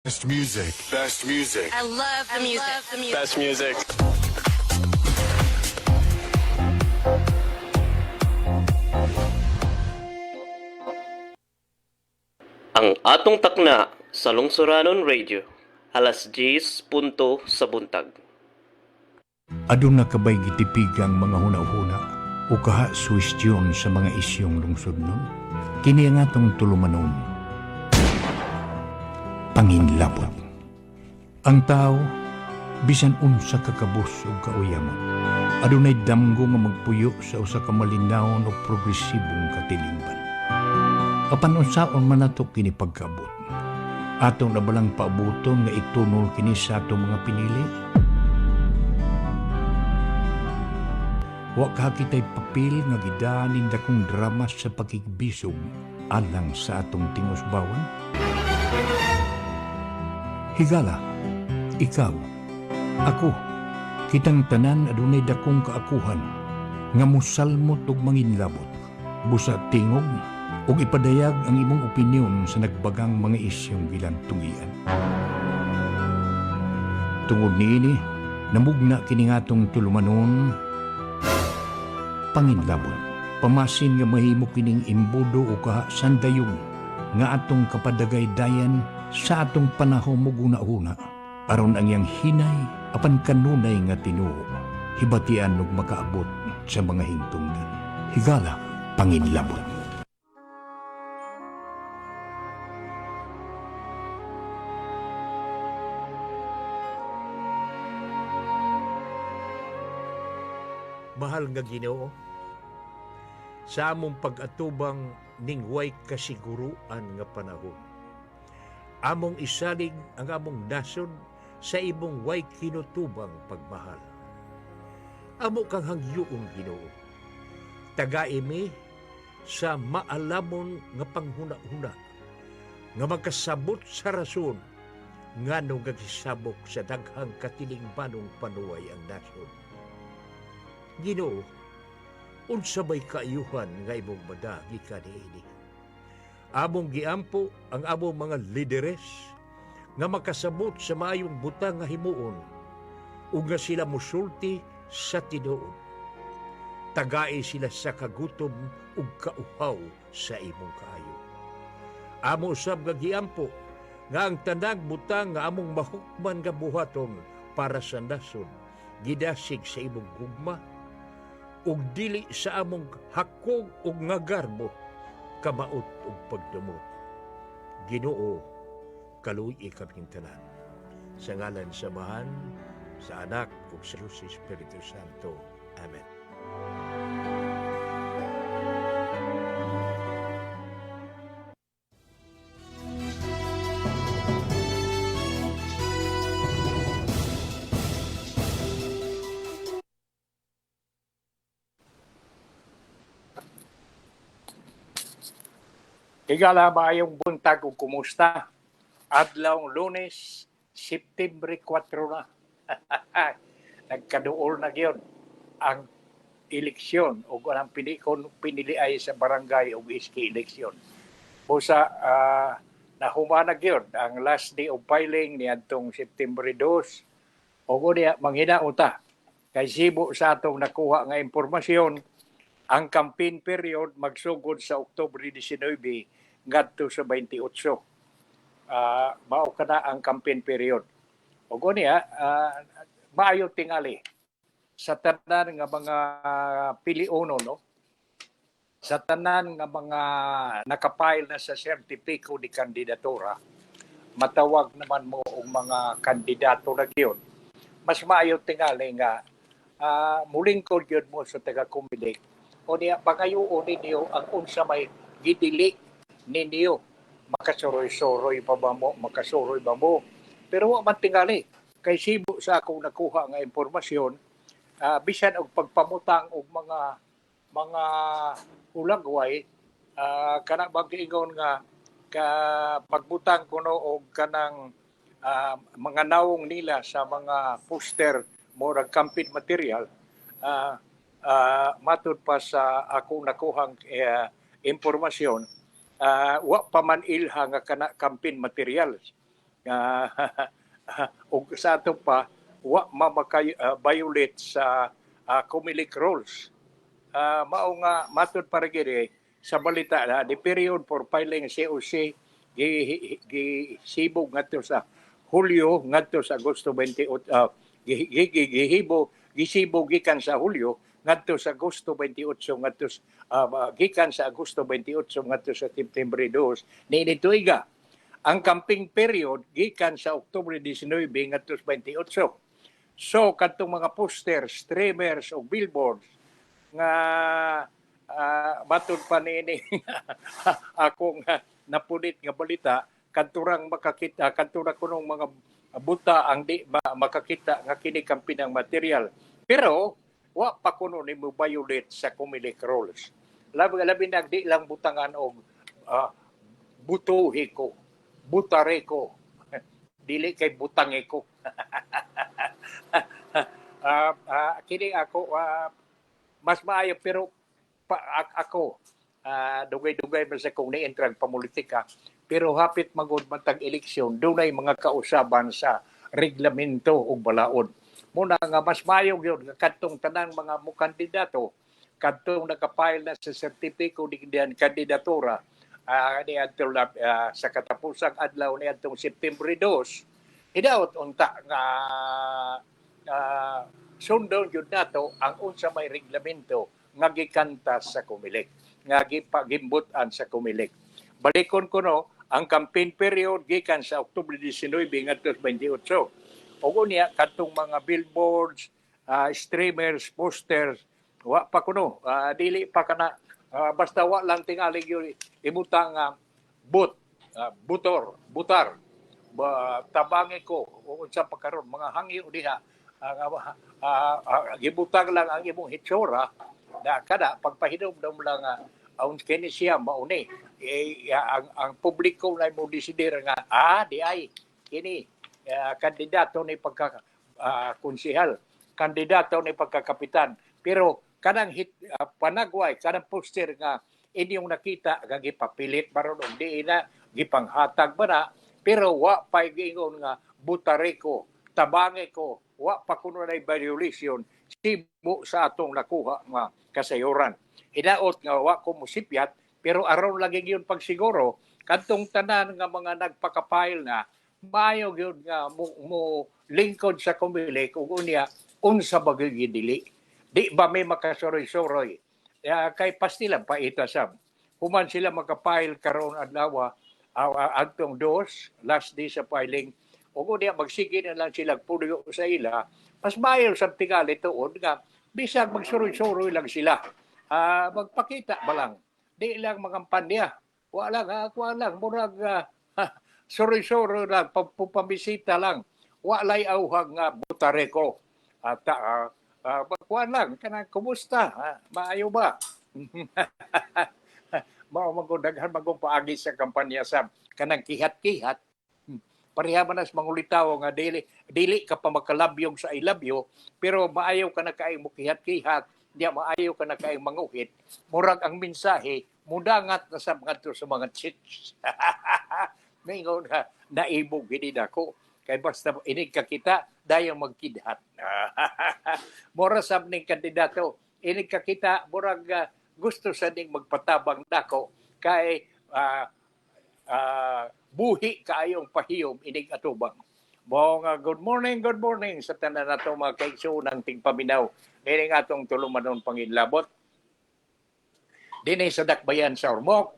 Best music. Best music. I love the music. Best music. Ang atong takna sa Lungsuranon Radio, alas 10 punto sa buntag. Aduna kabay gitipigang mga hunahuna o kaha suwestyon sa mga isyong lungsod nun. Kini ang atong tulumanon. Panginlabot. Ang tao, bisan unsa kakabus o kauyamon, adunay damgo nga magpuyo sa usa ka malinawon o progresibong katilingban. Apan unsaon man nato kini pagkaabot. Atong nabalang paabuton nga itunol kini sa atong mga pinili. Wa ka kita'y papel nga gidanin dakong drama sa pakigbisog alang sa atong tingusbawan. Higala, ikaw, ako, kitang tanan adunay dakong kaakuhan nga musalmot og manginlabot, busa tingog ug ipadayag ang imong opinyon sa nagbagang mga isyong gilantungian. Tungod niini, namugna kini nga atong tulumanon. Panginlabot, pamasin nga mahimo kining imbudo o kaha sandayong nga atong kapadagay-dayan sa atong panahon mo guna-una aron ang iyang hinay apan kanunay nga tinuo hibatian ug makaabot sa mga hingtungdan. Higala, panginlabot. Mahal nga Ginoo, sa among pag-atubang ning way kasiguruan nga panahon. Among isalig ang among nasod sa imong way kinutubang pagmahal. Amo kang hangyoon Ginoo. Tagaimi sa maalamon nga panghuna-huna nga magkasabot sa rason ngano gagisabok sa daghang katilingbanong panuway ang nasod. Ginoo, unsa may kaayuhan nga imong madagi kaniini. Among giampo ang among mga lideres nga makasabot sa maayong butang nga himuon ug nga sila musulti sa tinuod. Tagai sila sa kagutom ug kauhaw sa imong kaayo. Amo usab nga giampo nga ang tanang butang nga among mahukman nga buhaton para sa nasod gidasig sa imong gugma ug dili sa among hakog ug ngagarbo kamaot ug pagdumot. Ginoo, kaluy kaming tanan. Sa ngalan sa Amahan, sa Anak ug sa Espiritu Santo. Amen. Higala maayong buntag ug kumusta? Adlawng Lunes, September 4 na. Nagkaduol na gyud ang eleksyon o ang piniliay sa barangay o iski eleksyon. Busa nahuma na gyud ang last day of filing niadtong September 2. O niya manghinaota kay sibo sa atong nakuha nga impormasyon ang campaign period magsugod sa Oktubre 19 ngadto sa 28. Mao kana ang campaign period. Ug niya maayo tingali sa tanan nga mga piliono no. Sa tanan nga mga nakapile na sa sertipiko di kandidatura, matawag naman mo og mga kandidato na gyud. Mas maayo tingali nga mulingkod gyud mo sa taga-Comelec. O niya pagayoon ninyo ang unsa may gidili ninyo. Makasuroy-suroy pa ba mo? Makasuroy ba mo? Pero wa man tingali. Kay sibo sa akong nakuha nga impormasyon, bisan og pagpamutang og mga ulagway, kana bang giingon nga pagbutang kuno og kanang mga nawong nila sa mga poster murag campaign material, matud pa sa akong nakuhang impormasyon, wa pa man ilha nga kana campaign materials. uh, ug sa ato pa wa violate sa Comelec rules. Mao nga matud para gid sa balita na the period for filing COC gisibog ngadto sa Hulyo ngadto sa Agosto 28 gisibog gikan sa Hulyo ngadto sa Agosto 28 ngadto gikan sa Agosto 28 ngadto sa September 2 niini tuiga. Ang camping period gikan sa Oktubre 19 ngadto sa 28. So kadtong mga posters, streamers o billboards nga batud pa nini akong napunit nga balita kanturang makakita kantura kunong mga buta ang di ba makakita nga kini kang pinang material. Pero wa pa kuno ni mo violate sa Comelec rules. Labi na di lang butangan og butuhi ko, butare ko, dili kay butangi ko. Kini ako mas maayo pero ako dugay-dugay man sa kung ni-entrang pamulitika pero hapit magud matag eleksyon dunay mga kausaban sa reglamento ug balaod. Muna nga mas maayo gyud kadtong tanang mga kandidato kadtong nakapile na sa sertipiko di kandidatura sa katapusang adlaw ni atong September 2 idaot unta nga sundon yun nato ang unsa may reglamento nga gikanta sa Comelec, nga gipagimbutan sa Comelec. Balikon ko no, ang campaign period gikan sa Oktubre 19 ngadto 28. Ug unya kadtong mga billboards, streamers, posters, wa pa kuno, dili pa kana basta wa lang tingali gyud imuta nga butar, tabangi ko unsa pa karon mga hangyo diha gibutang lang ang imong hitsura na kada pagpahinom lang aun kini siya mauni ang publiko na mo desider nga di ay kini kandidato ni pagka konsehal, kandidato ni pagkakapitan pero kanang panagway kanang poster nga inyong nakita nga gipapilit baron og di na gipanghatag ba na pero wa pa giingon nga butare ko, tabangi ko, wa pa kuno na violation sibo sa atong nakuha nga kasayuran. Hinaot nga wa ko musipyat pero aron lagi gyud pagsiguro kadtong tanan nga mga nagpakapile na maayo gyud nga mo lingkod sa Comelec ug unya unsa ba gyud dili. Di ba may makasuroy-suroy? Kay pastilan pa ita sab. Human sila makapile karon adlaw adtong dos last day sa filing ug unya magsige na lang sila puyo sa ila mas maayo sa tingali tuod nga bisag magsuroy-suroy lang sila. Magpakita ba lang. Di lang makampanya. Wala lang murag suroy-suroy lang pupamisita lang. Walay auhag nga butare ko. Kuan lang kanang kumusta? Maayo ba? Mao magudaghan magong paagi sa kampanya sa kanang kihat-kihat. Pareha man as mangulitaw nga dili ka pa makalabyog sa I love you pero maayo ka na kaay mo kihat-kihat diya maayo ka na kaay manguhit murag ang mensahe mudangat na sa mga chits. Ngayon naibog gid ako kay basta inig ka kita dayang magkidhat. Mura sab ning kandidato inig ka kita murag gusto sa ning magpatabang dako kay buhi kaayong pahiyom inig atubang. Mga good morning sa tanan nato mga kaigsuunang tingpaminaw. Dili nga atong tulumanon panginlabot. Dinay sa Dakbayan sa Ormoc,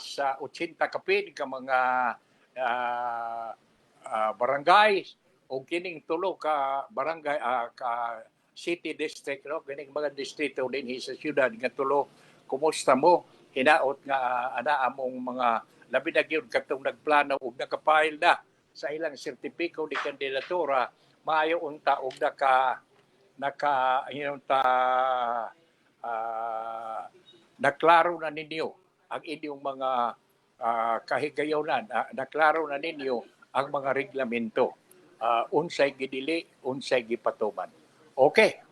sa 80 kapin ka mga barangay o kining tulo ka barangay ka city district no kining mga distrito dinhi sa syudad nga tulo. Kumusta mo? Hinaot nga ana among mga labi na gyud katong nagplano og nakapile na sa ilang sertipiko di kandidatura maayo unta og naklaro na ninyo ang inyong mga kahigayonan, naklaro na ninyo ang mga reglamento. Unsay gidili, unsay gipatuman. Okay.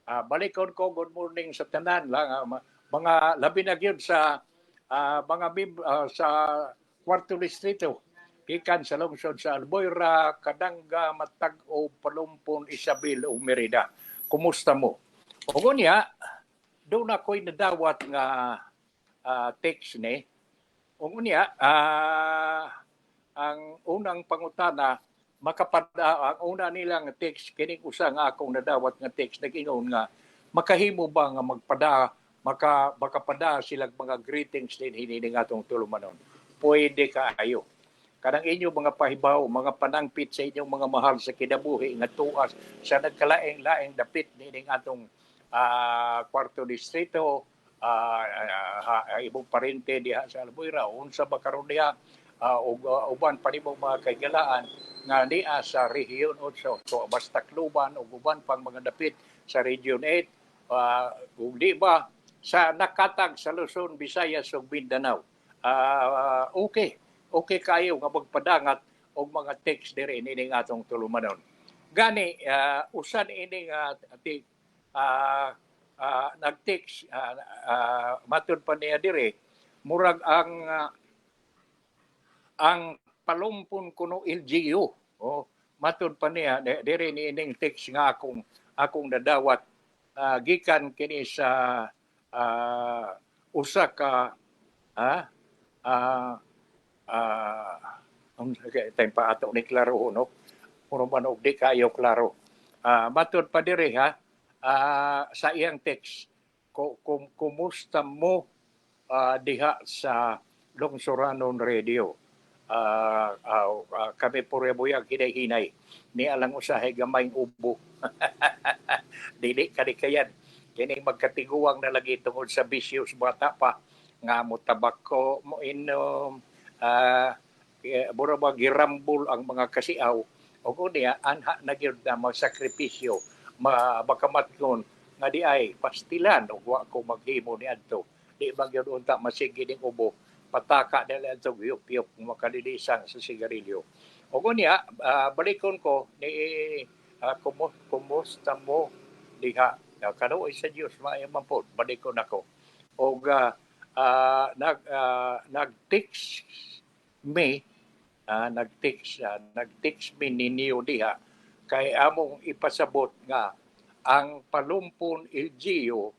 Balikon ko good morning sa tanan lang mga labi na gyud sa mga sa kwarto distrito. gikan sa lungsod sa Albuera, Kadanga, Matag-o, Palumpon, Isabel ug Merida. Kumusta mo? O niya, doon ako'y nadawat nga text ni. O niya, ang unang pangutana, ang una nilang text, kining usa nga akong nadawat nga text, nag-ingon nga, makahimo ba nga makapada silang mga greetings din hinining atong tulumanon? Pwede kaayo. Kanang inyo mga pahibaw, mga panangpit sa inyong mga mahal sa kinabuhi nga tuas sa nagkalaing-laing dapit nining atong kwarto distrito, ibong parente diha sa Albuera, unsa ba karon diha, uban pa nimong mga kaigalaan nga niya sa Region 8, so basta Tacloban o uban pang mga dapit sa Region 8, kung di ba sa nakatag sa Luzon, Visayas ug Mindanao. Okay kayo nga magpadangat og mga text diri ining atong tulumanon. Gani usan ining nag-text matud pa niya diri murag ang palumpon kuno LGU. Matud pa niya diri ining text nga akong nadawat gikan kini sa usa ka time pa ato ni klaro no puro man og di kayo klaro matud pa diri sa iyang text kumusta mo diha sa Lungsuranon Radio. Kami puro buyag hinay-hinay ni alang usahay gamayng ubo. Dili kadikayan kini magkatiguang na lagi tungod sa bisyos bata pa nga mo tabako mo inom mura ba girambol ang mga kasiaw o kunya anha na gyud na magsakripisyo makamatgon nga di ay pastilan o wa ko maghimo ni adto di ba gyud unta masigi ning ubo pataka dala adto giyop-yop makalilisan sa sigarilyo o kunya balikon ko ni kumusta mo diha kanuoy sa Dios maayaman po balikon ako og nag-text me ninyo diha kay among ipasabot nga ang Palumpon LGU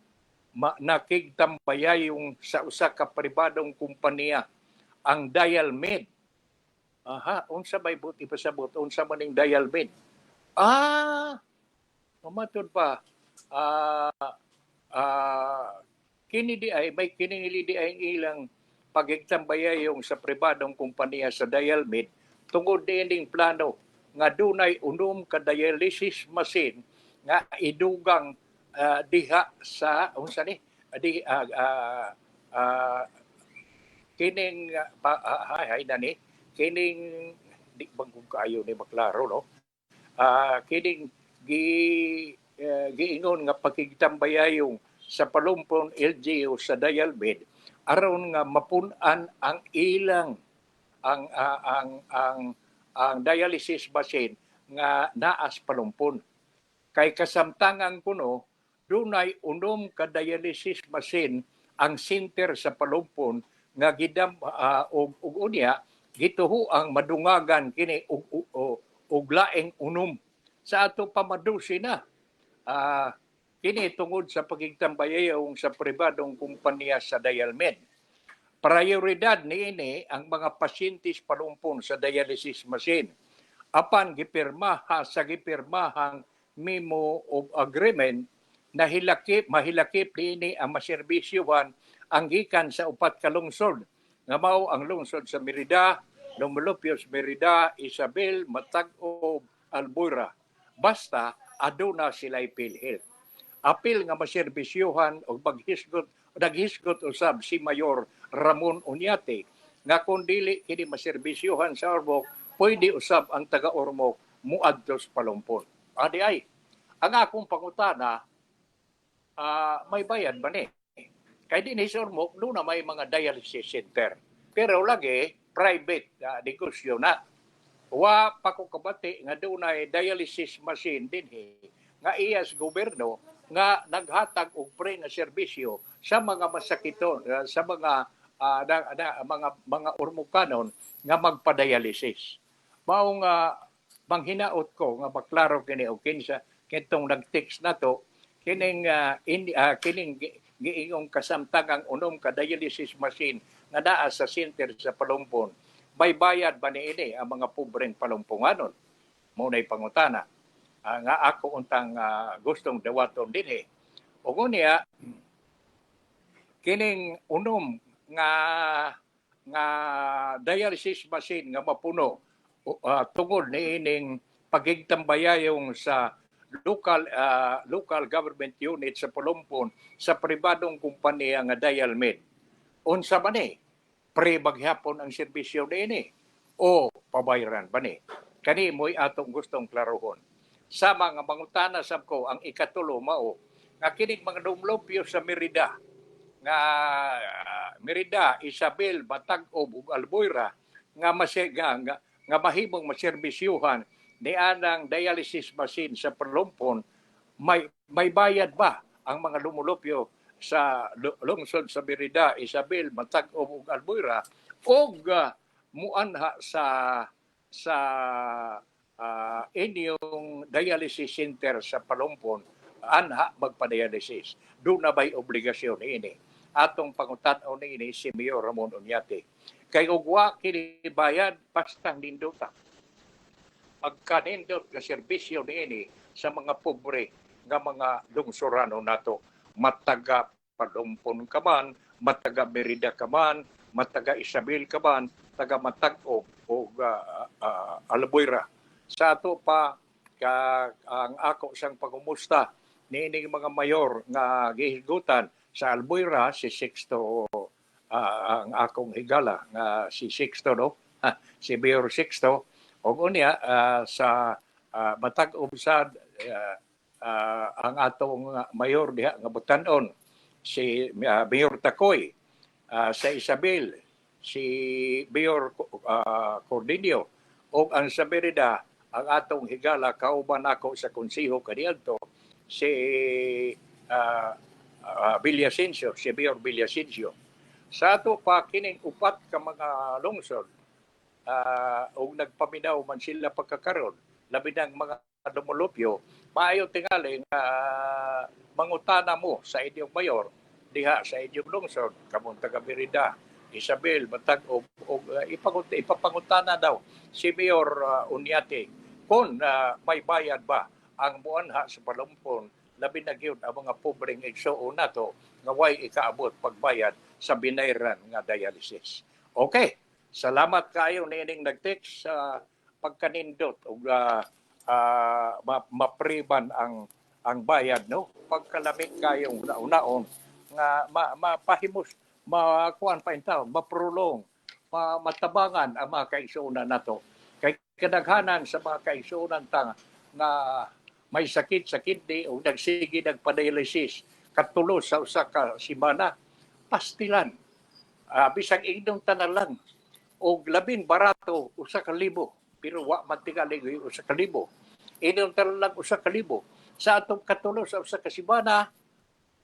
nakigtambayayong sa usa ka pribadong kumpanya ang Dialmed. Unsa bay but ipasabot unsa man ning Dialmed? Mamatod pa. Kini di ay may kiningili di ay ilang pagigtambayayong sa pribadong kumpanya sa Dialmed tungod dining plano nga dunay unom ka dialysis machine nga idugang diha sa unsa ni kining kining di bang kayo ni maklaro no kining giingon nga pagigtambayayong sa Palumpon LGU sa Dialmed aron nga mapun-an ang ilang ang dialysis machine nga naas Palumpon. Kay kasamtangan kuno dunay unom ka dialysis machine ang center sa Palumpon nga gidam og unya gituho ang madungagan kini og laing unom sa ato pamadusi na. Kini tungod sa pagigtambayayong sa pribadong kumpanya sa Dialmed. Prioridad niini ang mga pasyentes Palumpon sa dialysis machine. Apan gipirmahang memo of agreement na mahilakip niini ang maserbisyohan ang gikan sa upat ka lungsod. Nga mao ang lungsod sa Merida, Lumulupios, Merida, Isabel, Matag-o, Albuera. Basta aduna sila'y PhilHealth. Apil nga maserbisyohan o naghisgot usab si Mayor Ramon Uñate nga kung dili kini maserbisyohan sa Ormoc, pwede usab ang taga-Ormoc muadto sa Palumpon. Adi ay, ang akong pangutana, may bayad ba ni? Kaya din sa Ormoc, doon na may mga dialysis center. Pero lagi, private negosyo na. Wa pa ko kabati nga doon ay dialysis machine din nga iya sa gobyerno nga naghatag og pre nga serbisyo sa mga masakiton, sa mga mga ormukanon nga magpa-dialysis. Mao nga manghinaot ko nga maklaro kini og kinsa kitong nag-text nato kining giingong kasamtangang unom ka dialysis machine nga naa sa center sa Palumpon. May bayad ba niini ang mga pobreng palumpunganon? Mao nay pangutana. Nga ako untang gustong dawaton dinhi. Ug unya kining unom nga dialysis machine nga mapuno tungod niining pagigtambayayong sa local government unit sa Palumpon sa pribadong kumpanya nga Dialmed. Unsa ba ni? Pre-maghapon ang serbisyo niini o pabayaran ba ni? Kani mo'y atong gustong klarohon. Sama nga mangutana sab ko ang ikatulo mao nga kining mga dumlopyo sa Merida nga Merida, Isabel, Batag-ob ug Albuera nga mahimong maserbisyuhan ni anang dialysis machine sa Palumpon, may bayad ba ang mga lumulupyo sa lungsod sa Merida, Isabel, Batag-ob ug Albuera og muanha sa inyong dialysis center sa Palumpon anha magpa-dialysis. Doon na ba'y obligasyon ini? Atong pangutanaw niini si Mayor Ramon Oñate. Kay ugwa kini bayad pastang nindota. Pagkanindot nga serbisyo niini sa mga pobre nga mga lungsurano nato. Mataga Palumpon ka man, mataga Merida ka man, mataga Isabel ka man, taga Matag-ob o Albuera. Sa ato pa ang ako sang pagumusta niining mga mayor nga gihigutan sa Albuera si Sixto ang akong higala nga si Sixto no si Mayor Sixto og unya sa Matag-ob sad ang atong mayor diha nga Butanon si Mayor Takoy, sa Isabel si Mayor Cordelio og ang sa Merida ang atong higala kauban ako sa konseho kaniadto si Villasencio, si Mayor Villasencio. Sa ato pa kining upat ka mga lungsod og nagpaminaw man sila pagkakaroon labi ng mga dumulupyo, maayo tingali nga mangutana mo sa inyong mayor diha sa inyong lungsod kamong taga Merida, Isabel, Batag-ob og ipapangutana daw si Mayor Oñate kung may bayad ba ang muanha sa Palumpon labi na gyud ang mga pobreng igsuon nato nga way ikaabot pagbayad sa binayran nga dialysis. Okay, salamat kayo nining nag-text sa pagkanindot ug mapriban ang bayad no pagkalamig kayong unaon nga mapahimos makuan pa intaw maprolong matabangan ang mga kaigsuonan nato kay kadaghanan sa mga kaigsuonan ta nga may sakit sa kidney o nagsige nagpa-dialysis katulo sa usa ka semana pastilan bisag igdong tanan lang og labing barato usa ka libo pero wa man tingali usa ka libo igdong tanan lang usa ka libo sa atong katulo sa usa ka semana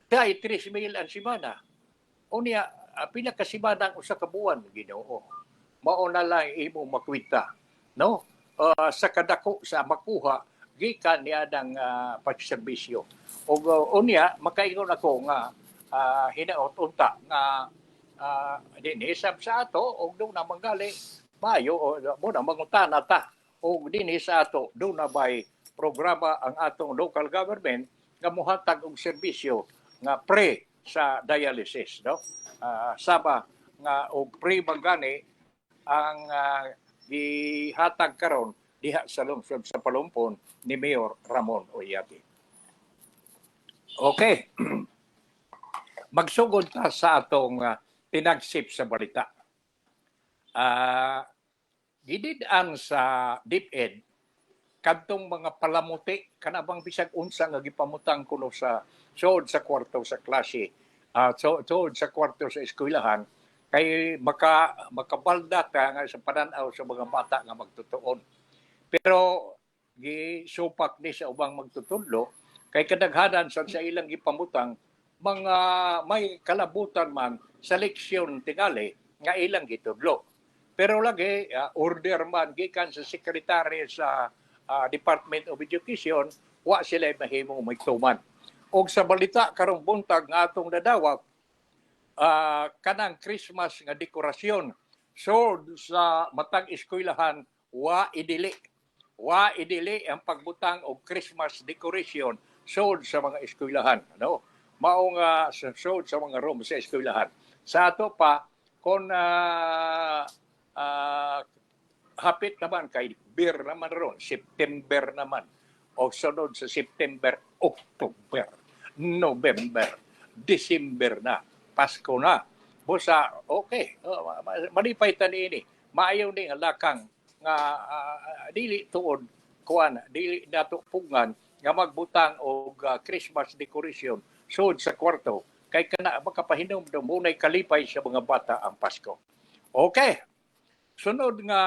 kay 3,000 ang semana unya pila ka semana ang usa ka buwan Ginoo mao na lang imo makwita no sa kadako sa makuha gikan niya ng pagserbisyo. O unya, makaingon ako nga hinaot unta nga dinisab sa ato o doon na manggali mayo o muna mangutana ta o dinis sa ato doon na ba'y programa ang atong local government nga muhatag og serbisyo nga pre sa dialysis. No? Saba nga og pre magani ang gihatag karon diha sa lungsod sa Palumpon ni Mayor Ramon Oñate. Okay. Magsugod ta sa atong tinagsip sa balita. Gidid-an sa DepEd kadtong mga palamuti kanabang bisag unsa nga gipamutang kuno sa suod sa kwarto sa klase, suod sa kwarto sa eskwelahan kay makabalda ta nga sa pananaw sa mga bata nga magtutuon. Pero gisupak ni sa ubang magtutudlo kay kadaghanan sa ilang gipamutang mga may kalabutan man sa leksyon tingali nga ilang gitudlo. Pero lagi order man gikan sa sekretary sa Department of Education, wa sila mahimong magtuman. Og sa balita karong buntag nga atong nadawat, kanang Christmas nga dekorasyon sold sa matag eskwelahan wa idili. Wa idili ang pagbutang og Christmas decoration sold sa mga eskwelahan, ano? Mao nga sold sa mga room sa eskwelahan. Sa ato pa kon hapit naman kay beer naman ron, September naman. O sunod sa September, October, November, December na, Pasko na. Busa, okay, malipay tani ini. Maayaw ni nga lakang nga dili tuod kuan, dili nato pungan nga magbutang og Christmas decoration sud sa kwarto kay kana makapahinom do munay kalipay sa mga bata ang Pasko. Okay. Sunod nga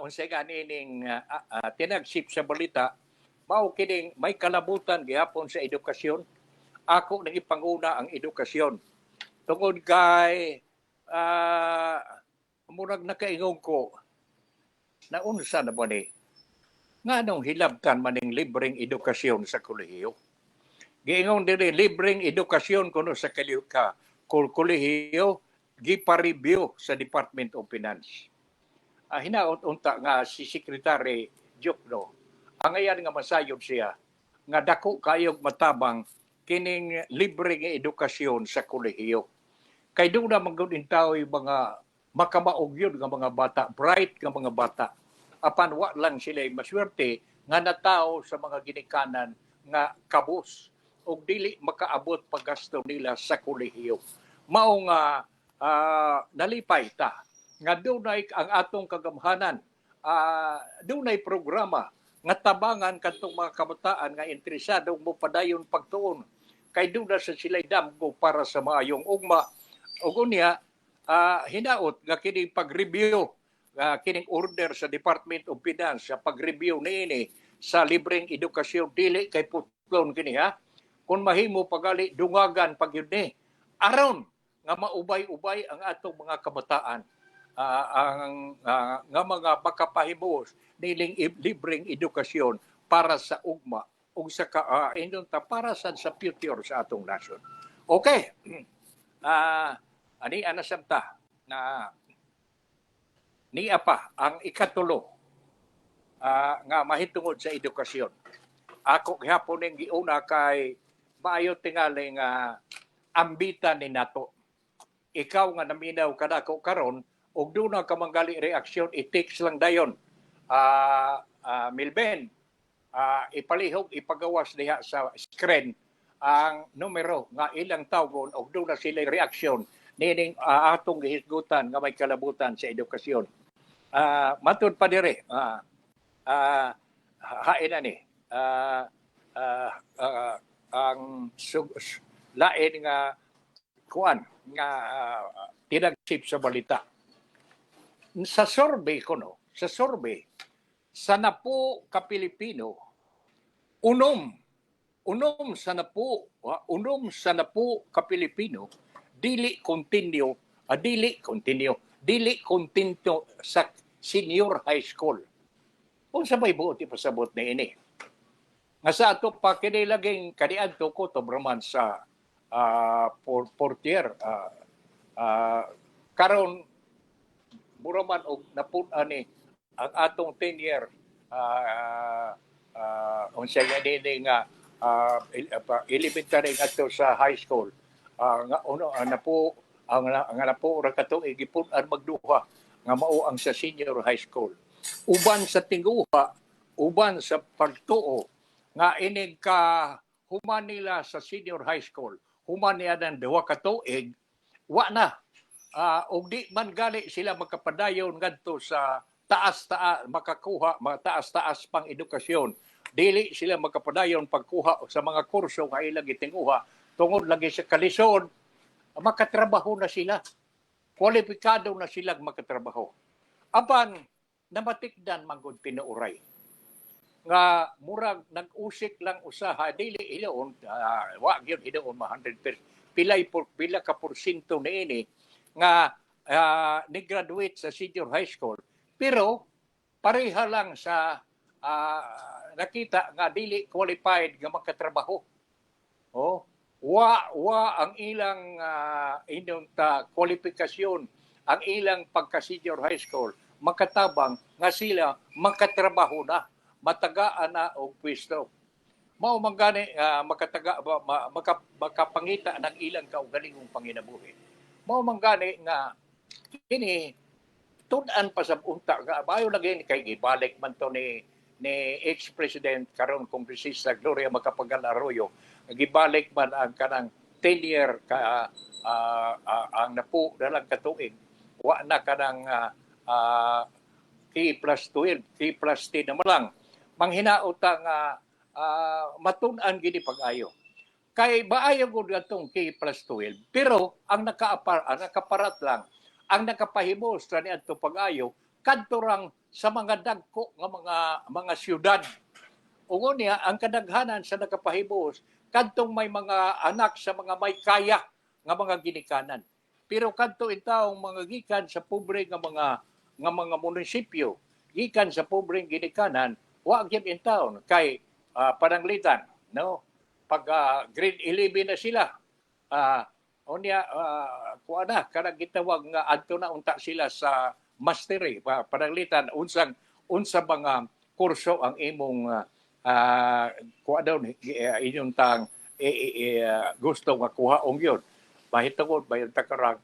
unsay ganining tinagsip sa balita, mao kining may kalabutan gihapon sa edukasyon. Ako nang ipanguna ang edukasyon. Tungod kay murag nakaingong ko na unsa na ba ni nganong hilabtan maning libreng edukasyon sa kolehiyo. Giingon diri libreng edukasyon kuno sa kolehiyo gipa-review sa Department of Finance. Hinaot unta nga si Secretary Jokno, ang ayan nga masayod siya nga dako kayog matabang kining libre nga edukasyon sa kolehiyo. Kay doon na magudin tao yung mga makamaog yun nga mga bata, bright nga mga bata. Apan wa lang sila maswerte nga natao sa mga ginikanan nga kabus o dili makaabot paggasto nila sa kolehiyo. Mao nga nalipay ta nga dunay ang atong kagamhanan, dunay programa nga tabangan kadtong mga kabataan nga interesado mo padayon pagtuon kay duna sa sila'y damgo para sa maayong ugma. Ug unya hinaot nga kining pag-review kining order sa Department of Finance sa pag-review niini sa libreng edukasyon dili kay putlon kini kung mahimo pagali dungagan pagyud ni aron nga maubay-ubay ang atong mga kabataan nga mga makapahimos niling libreng edukasyon para sa ugma ug sa para sa future sa atong nasyon. Okay. Ani anasabta na niya pa ang ikatulo nga mahitungod sa edukasyon. Ako gihapon ning giuna kay maayo tingali nga ambitan ni nato. Ikaw nga naminaw kadako karon og duna ka manggali reaksyon i-text lang dayon Milben ipalihog ipagawas diha sa screen ang numero nga ilang tawgon og duna sila reaksyon nining atong gihisgutan nga may kalabutan sa edukasyon. Matud pa dire hain ani ang lain nga kuan nga tinagsip sa balita. Sa survey sa 10 ka Pilipino, unom sa 10 ka Pilipino dili continue sa senior high school. Unsa may buot ipasabot ni ini? Nga sa ato pa kinilaging kaniadto ko to braman sa portier karon buraman og napun-an ni ang atong 10-year unsay nga elementary ngadto sa high school nga uno napo ang napo ra katuig gipun-an magduha nga mao ang sa senior high school. Uban sa tinguha, uban sa pagtuo nga inig ka human nila sa senior high school, human niya ng duha ka tuig, wa na. Og di man gali sila makapadayon ngadto sa taas-taas makakuha taas-taas pang edukasyon. Dili sila makapadayon pagkuha sa mga kurso nga ilang gitinguha tungod lagi sa kalisod, makatrabaho na sila. Kwalipikado na sila makatrabaho. Apan namatikdan manggod pinuuray nga murag nag-usik lang usaha dili hilaon wa gyud hilaon pila ka porsyento niini nga ni-graduate sa senior high school. Pero pareha lang sa nakita nga dili qualified nga makatrabaho. Oh, wa ang ilang inyong kwalifikasyon, ang ilang pagka-senior high school, makatabang nga sila makatrabaho na, matagaan na og pwesto. Mao man gani makapangita ng ilang kaugalingong panginabuhi. Mao man gani nga kini tun-an pa sa unta nga bayo lagi kay gibalik man to ni ex-president karon kongresista Gloria Macapagal Arroyo, gibalik man ang kanang 10-year ang napo dalang katuig, wa na kanang K plus 12, K plus 10 naman lang. Manghinaota nga matun-an gini pag-ayo. Kay maayo gud atong K plus 12, pero ang nakaparat lang, ang nakapahimo sa niadto pag-ayo kadto rang sa mga dagko nga mga syudad. Ug niya ang kadaghanan sa nakapahimo kadtong may mga anak sa mga may kaya nga mga ginikanan. Pero kadto intawong mga gikan sa pobre nga mga munisipyo, gikan sa pobreng ginikanan, wa gyud intawon kay pananglitan, no? Pag grade 11 na sila, unya kuana kanang gitawag nga adto na unta sila sa mastery, pananglitan unsa mga kurso ang imong kuadon inyong tang gusto nga kuhaong yun. Mahitungod bayon ta karang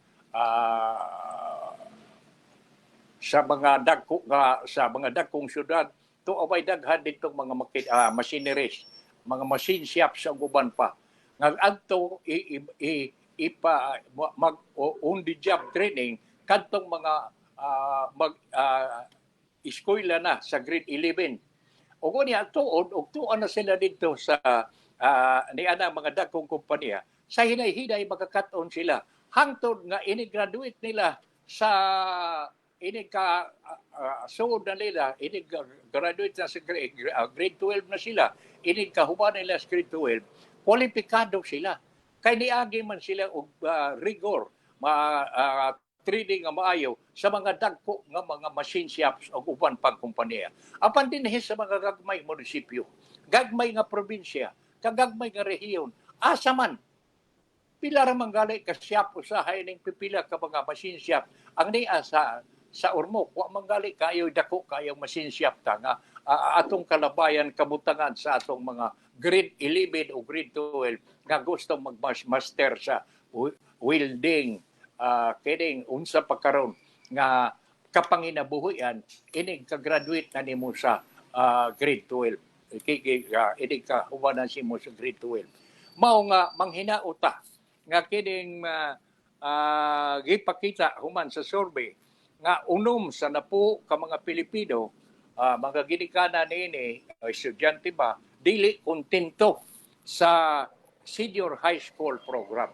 sa mga dagkong syudad to away daghan ditong mga machineries, mga machine shops sa uban pa nga adto mag on the job training kadtong mga eskwela na sa grade 11. O niya tuod og tuan na sila dito sa niana mga dagkong kompanya, sa hinay-hinay makakat-on sila hangtod nga ini-graduate nila sa so na nila, graduate na sa grade 12 na sila, kahuman nila sa grade 12, kwalipikado sila. Kay niagi man sila og rigor, trading nga maayo sa mga dagko nga mga machine shops o uban pang kompanya. Apan dinhi sa mga gagmay munisipyo, gagmay nga probinsya, kagagmay nga rehiyon, asa man pila ra manggali ka shop usahay ning pipila ka mga machine shop ang niya sa Ormoc, wa manggali kayo dako kayo machine shop ta nga atong kalabayan kabutangan sa atong mga grade 11 o grade 12 nga gustong magmaster sa welding, kining unsa pa karon nga kapanginabuhian ining ka-graduate na nimo sa grade 12. Ining ka humanan si mo sa grade 12. Mao nga manghinaota nga kining gipakita human sa survey nga unom sa napo ka mga Pilipino, mga ginikanan niini, estudyante ba, dili kontento sa senior high school program.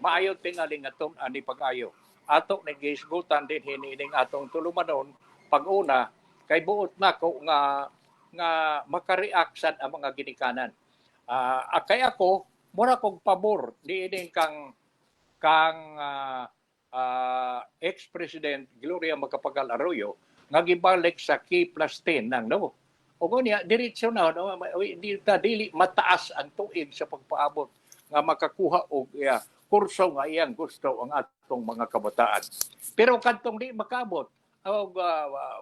Maayo tingali nga itong ani pag-ayo. Ato nag-isgutan din hinining atong tulumanon pag-una kay buot na ko nga makareact sad ang mga ginikanan. Kay ako, mura kong pabor niining kang ex-president Gloria Macapagal Arroyo nga gibalik sa K plus 10 nang no. O niya diretso na no, dili mataas ang tuig sa pagpaabot nga makakuha og kurso nga iyang gusto ang atong mga kabataan. Pero kadtong di makabot og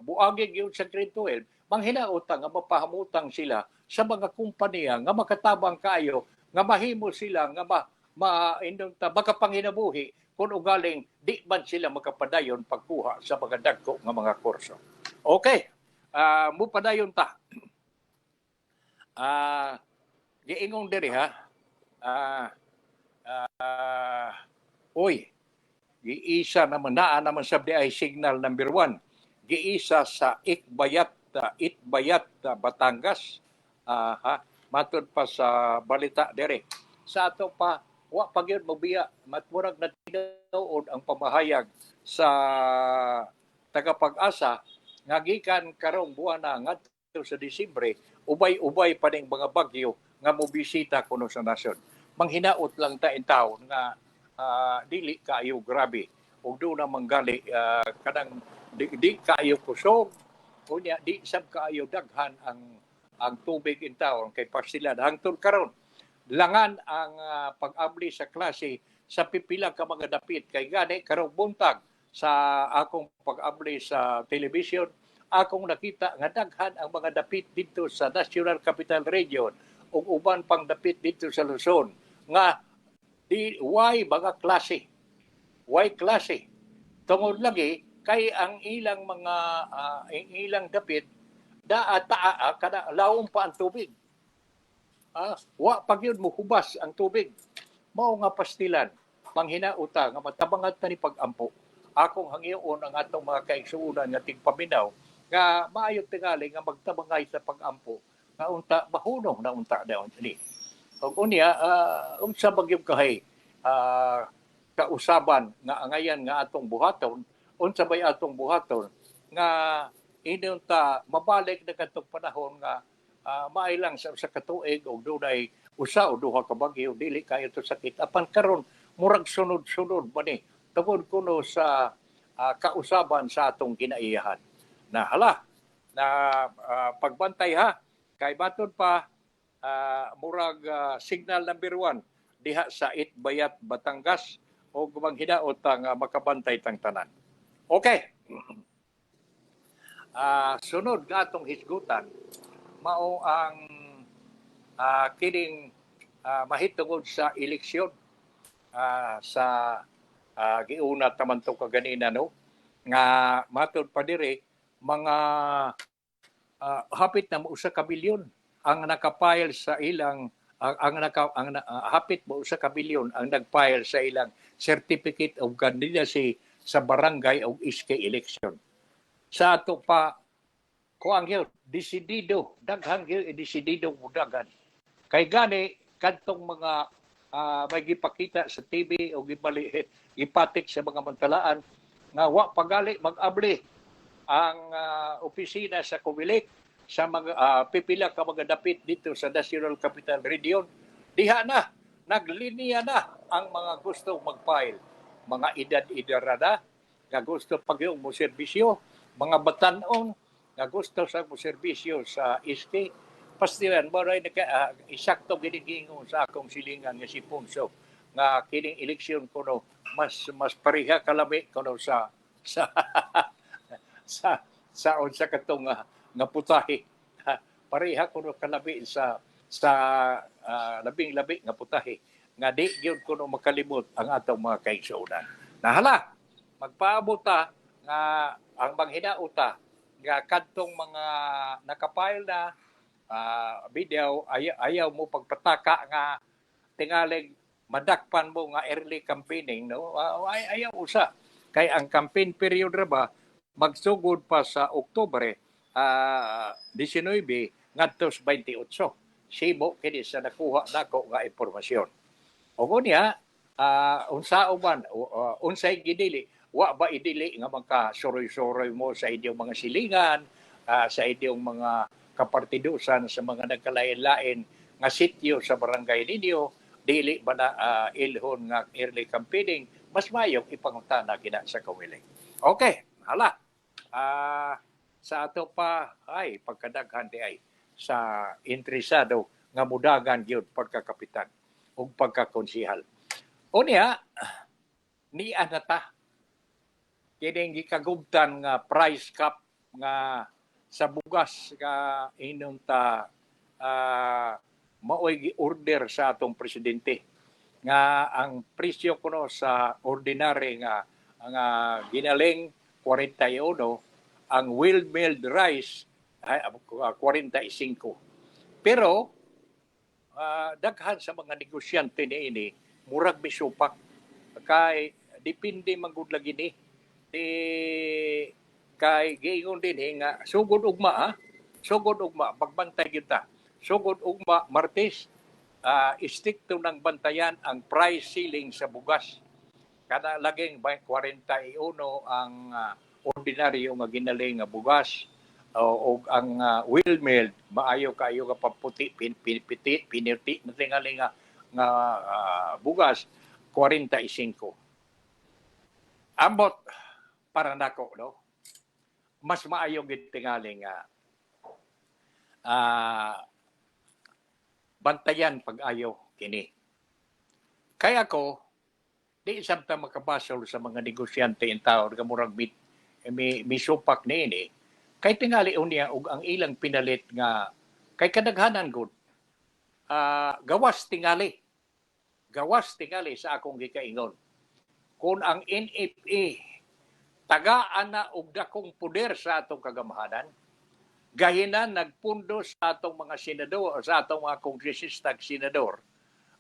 buagig yun sa grade 12, manghinautang nga mapahamutang sila sa mga kompanya nga makatabang kayo nga mahimo sila nga makapanginabuhi kung ugaling di man sila makapadayon pagkuha sa mga dagko nga mga kurso. Okay, mupadayon ta. Giingong diri ha. Giisa naman naman sa ay signal number 1. Giisa sa Itbayat, Batangas. Matod pa sa balita diri. Sa ato pa wa pagyud mabiya matmurag na tinuod ang pamahayag sa tagapag-asa nga gikan karong buwan na ngadto sa Disyembre ubay-ubay pa ning mga bagyo nga mobisita kuno sa nasod. manghinaot lang ta in taon nga dili kaayo grabe ug do na manggali kanang di kaayo kusog unya di sab kaayo daghan ang tubig in taon kay pasilan hangtod karon langan ang pag-abli sa klase sa pipila ka mga dapit kay gani karong buntag sa akong pag-abli sa television akong nakita nga daghan ang mga dapit dito sa National Capital Region ug uban pang dapit dito sa Luzon nga why mga klase tungod lagi kay ang ilang mga ilang dapit kada lawom pa ang tubig wa pag yun muhubas ang tubig mao nga pastilan panghinauta nga matabangat na ni pag-ampo akong hangyoon ang atong mga kaigsuonan nga tigpaminaw nga maayo tingali nga magtabangay sa pag-ampo nga unta mahunong na unta daw ni ug unya unsa bagyong kahay kausaban nga angayan nga atong buhaton unsa bay atong buhaton nga inunta mabalik na kadtong panahon nga maaylang sa katuig og dunay usa o duha ka bagyo dili kayo to sakit apan karon murag sunod-sunod ba ni tungod kuno sa kausaban sa atong kinaiyahan na hala na pagbantay ha kay baton pa murag signal number 1 diha sa Itbayat, Batangas o gumang hinaot ang makabantay tang tanan. Okay. Sunod nga atong hisgutan mao ang kining mahitungod sa eleksyon sa giuna taman to kaganina no nga matud pa diri mga hapit na usa ka bilyon ang nakapile sa ilang hapit mo usa ka bilyon ang nagfile sa ilang certificate of candidacy sa barangay o SK election. Sa ato pa kuang yun, desidido, daghang yun, desidido mudagan. Kay gani, kantong mga may gipakita sa TV o gipatik sa mga mantalaan nga wa pagali mag-abli ang opisina sa Comelec sa mga pipila ka mga dapit dito sa National Capital Region. Diha na, naglinya na ang mga gusto mag-file. Mga edad-edara na, nga gusto pagyong mo serbisyo, mga batanon, nga gusto sa mo serbisyo sa SK. Pastilan, maray isakto ginigingon sa akong silingan nga si Punso, nga kining eleksyon ko no, mas pariha kalami ko no sa unsa katong nga putahe. Pareha kuno kalabi sa labing-labi nga putahe nga di gyud kuno makalimot ang atong mga kaigsuonan. Nahala magpaabot ta nga ang manghinaota nga kadtong mga nakapile na video ayaw mo pagpataka nga tingalig madakpan mo nga early campaigning no ayaw usa kay ang campaign period ra ba magsugod pa sa Oktubre 19 ngadto sa 28. Sibo kini sa nakuha nako nga impormasyon. O kunya unsa man unsay gidili wa ba idili nga magkasuroy-suroy mo sa inyong mga silingan sa inyong mga kapartidusan sa mga nagkalain-lain nga sityo sa barangay ninyo dili ba na ilhon nga early campaigning mas mayong ipangutana kina sa Comelec. Okay, hala. Sa ato pa ay pagkadaghan di ay sa interesado nga mudagan gyud pagkakapitan ug pagkakonsihal. Unya ni anata kining gikagubtan nga price cap nga sa bugas nga inunta maoy gi-order sa atong presidente nga ang presyo kuno sa ordinary nga ginaling 41 ang well-milled rice ay 45. Pero daghan sa mga negosyante niini murag misupak kay depende man gud lagi ni kay giingon din nga sugod ugma pagbantay kita sugod ugma Martes istikto ng bantayan ang price ceiling sa bugas kada laging 41 ang ordinaryo nga ginaling nga bugas o ang well milled maayo kayo nga paputi piniti natingali nga nga bugas 45. Ambot para nako no. Mas maayo gid tingali nga bantayan pag-ayo kini. Kaya ako di sabta makabasol sa mga negosyante in taon nga murag may supak niini. Kay tingali unya og ang ilang pinalit nga kay kadaghanan gud gawas tingali sa akong gikaingon. Kung ang NFA tagaan na og dakong puder sa atong kagamahanan, gahinan nagpundo sa atong mga senador, sa atong mga kongresistag senador,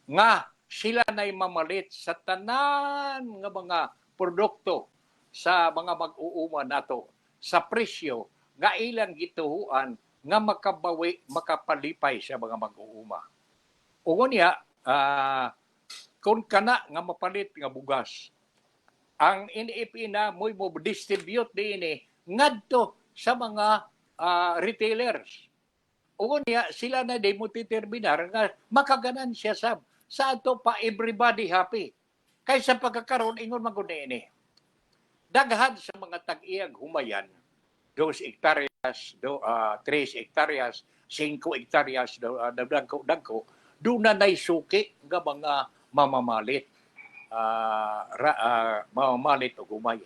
nga sila na'y mamalit sa tanan nga mga produkto sa mga mag-uuma nato sa presyo nga ilang gituhuan nga makapalipay sa mga mag-uuma. Ugon niya, kung kana nga mapalit nga bugas, ang NFA na mo distribute din ngadto sa mga retailers. Ugon niya, sila na di mo titerminar nga makaganan siya sa ato pa everybody happy. Kaysa pagkakaroon, ingon magod ini. Daghan sa mga tag-iyag humayan, 2 hektaryas, 3 hektaryas, 5 hektaryas, dagko, doon na naisuki nga mga mamamalit. Mamamalit o gumay.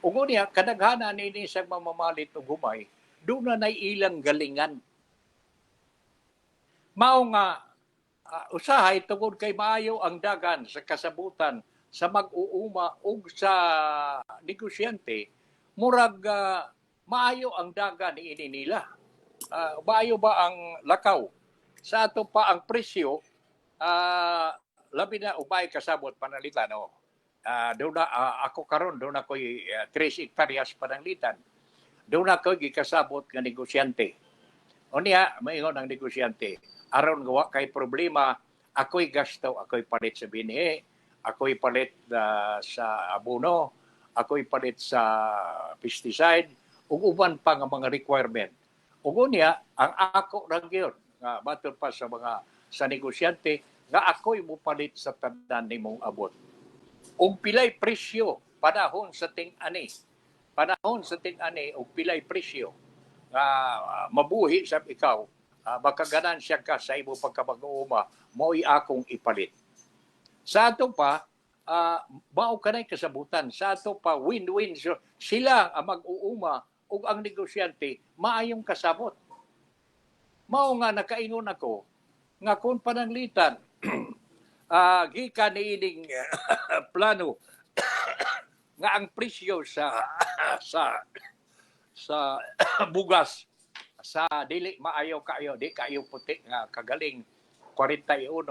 Ugo niya, kadaghanan ni sa mamamalit o gumay, doon na ilang galingan. Mao nga, usahay tungod kay maayo ang dagan sa kasabutan sa mag-uuma o sa negosyante, murag maayo ang dagan ini nila. Maayo ba ang lakaw? Sa ato pa ang presyo, labi na ubay kasabot panalitan. Doon na, ako karon doon ako 3 hektaryas pananglitan. Doon ako gikasabot nga negosyante. O niya, maingon ang negosyante. Aron gawa kay problema, ako'y gasto, ako'y palit sa binhi, ako'y palit sa abono, ako'y palit sa pesticide, ug uban pa nga mga requirement. Ug niya, ang ako ra gyud nga baton pa sa negosyante nga ako'y mupalit sa tanan nimong abot. Ug pilay presyo panahon sa ting-ani. Panahon sa ting-ani ug pilay presyo nga mabuhi sa ikaw, makaganan siya ka sa imo pagkabag-uuma, mo'y akong ipalit. Sa ato pa, mao kanay kasabutan. Sa ato pa, win-win. So, sila ang mag-uuma ug ang negosyante, maayong kasabot. Mao nga nakaingon ako, nga kung pananglitan, gikan niining plano nga ang presyo sa bugas sa dili maayo kayo, di kayo puti nga kagaling 41,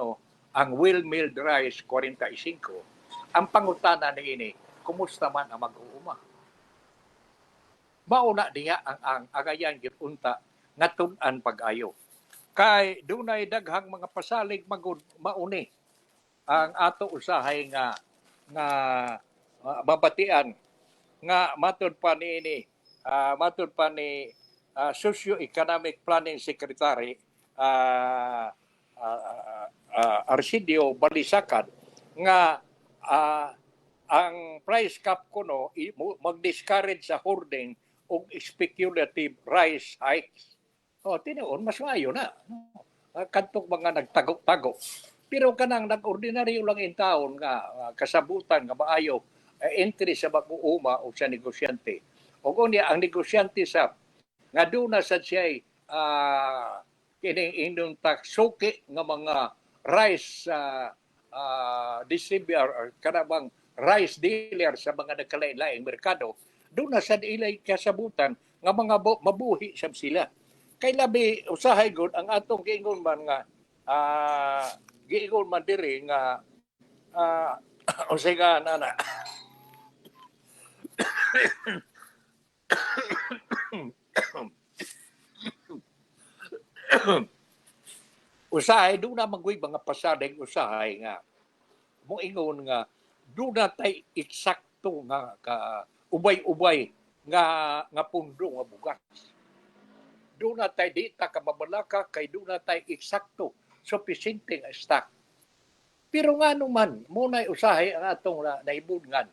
ang well milled rice 45. Ang pangutana niini, kumusta man ang mag-uuma? Mauna diha ang agayan gipunta nga tun-an pag-ayo. Kay dunay daghang mga pasalig mauni ang ato usahay nga babatian nga matud pa ni Socio-Economic Planning Secretary Arcidio Balisacan nga ang price cap kuno mag-discourage sa hoarding o speculative rice hikes. Tinuon, mas maayo na. Kantok mga nagtago-tago. Pero kanang nag-ordinaryo lang in taon nga kasabutan nga maayo entry sa mag-uuma o sa negosyante. O kunya ang negosyante sa nga doon na sa siya kining suki nga mga rice distributor or kanabang rice dealer sa mga nagkalain-laing merkado, doon na sa ilay kasabutan nga mga mabuhi sila. Kay labi usahay gud ang atong giingon man nga giingon man diri nga usay ka nana usahay doon na magway mga pasalig usahay nga mo ingon nga doon na tay eksakto nga ubay-ubay nga pundo nga bugas. Doon na tay di ta kababalaka kay doon na tay eksakto sufficient nga stock Pero nga naman, muna'y usahay ang atong naibudngan.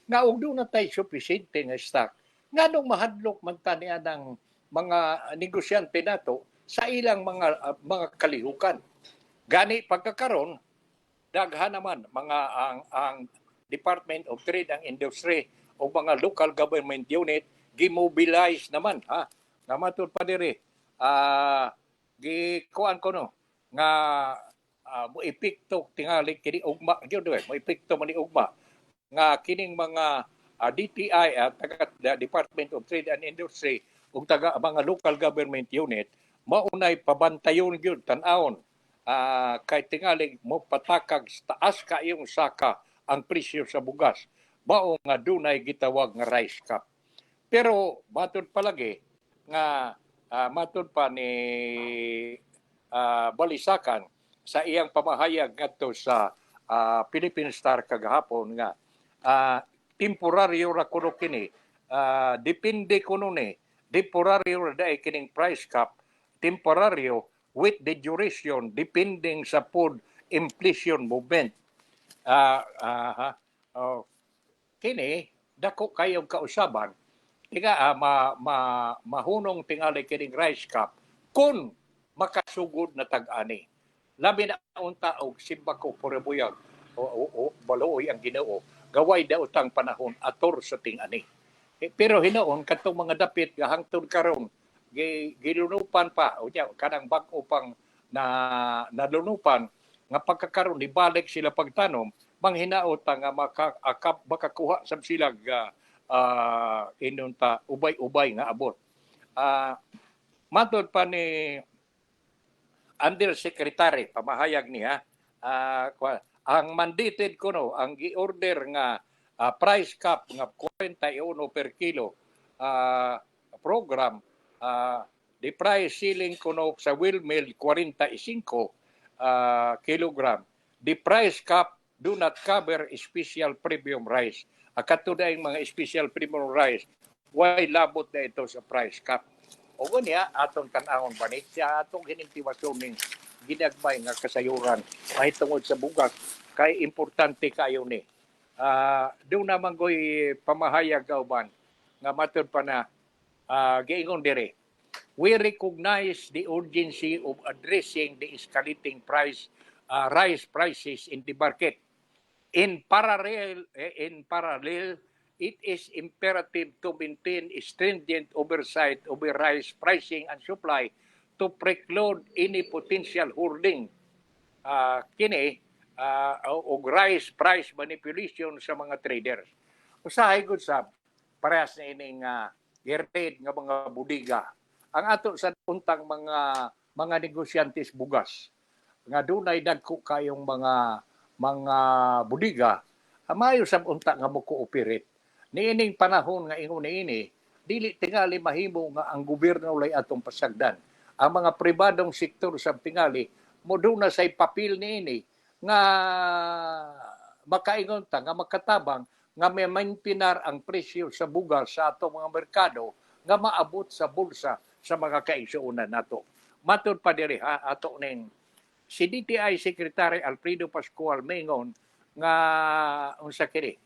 Nga og doon na tayo sufficiente nga stock. Nga nung mahadlok man taniya ng mga negosyante nato sa ilang mga kalihukan. Gani pagkakaron, daghan naman mga ang Department of Trade and Industry o mga local government unit gimobilize naman ha. Nga matud pa diri gikuan ko no nga mo epekto tingali kini ugma gyud mo epekto man ni ugma nga kining mga DTI at taga Department of Trade and Industry ug taga mga local government unit maunay pabantayon gyud tan-awon kay tingali mo patakag taas kayong saka ang presyo sa bugas mao nga dunay gitawag nga rice cap. Pero matud palagi nga matud pa ni Balisakan sa iyang pamahayag ngadto sa Philippine Star kagahapon nga temporaryo ra kuno kini depende kuno ni temporaryo ra dai kining price cap temporaryo with the duration depending sa food inflation movement kini dako kayong kausaban tiga mahunong tingali kining rice cap kung makasugod na tag-ani. Labi na unta og simba ko porabuyag o balooy ang Ginoo. Gaway daw tang panahon ator sa ting-ani. Pero hinoon katong mga dapit nga hangtod karon gilunupan pa unya kanang bag-o pang na nalunupan nga pagkakaron ni balik sila pagtanom manghinaot nga makakuha sab sila inunta ubay-ubay nga abot. Matod pa ni Undersecretary, pamahayag niya, ang mandated ko no, ang gi-order nga price cap nga 41 per kilo program, the price ceiling ko no sa wheel mill 45 kilogram. The price cap do not cover special premium rice. Katuday mga special premium rice, why labot na ito sa price cap? O niya, atong tanahon ba ni? Siya atong hinintiwasyon ng ginagmay nga kasayuran mahitungod sa bugas kay importante kayo ni. Doon naman ko'y pamahayag kauban nga matod pa na giingon dire. We recognize the urgency of addressing the escalating rice prices in the market. In parallel, it is imperative to maintain stringent oversight over rice pricing and supply to preclude any potential hoarding o rice price manipulation sa mga traders. Usahay gud sab parehas na ining i-raid nga mga budiga. Ang ato sa untang mga negosyantes bugas nga dunay dagko kayong mga budiga maayo sab unta nga mo cooperate. Niining panahon nga ingon ini, dili tingali mahimo nga ang gobyerno lay atong pasagdan. Ang mga pribadong sektor sa tingali mo na say papel niini nga makaingon ta nga makatabang nga may maintinar ang presyo sa bugas sa atong mga merkado nga maabot sa bulsa sa mga kaigsuonan nato. Matud pa diri ato ning si DTI Secretary Alfredo Pascual mingon nga unsa kini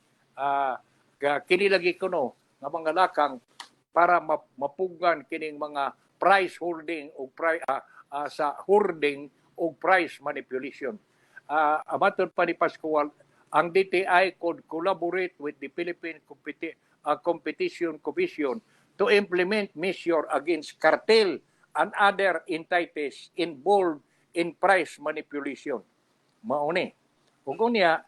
kinilagi ko no nga mga lakang para mapugan kining mga price holding o sa hoarding o price manipulation. Amatod pa ni Pascual, ang DTI could collaborate with the Philippine Competition Commission to implement measure against cartel and other entities involved in price manipulation. Mauni. Ug unya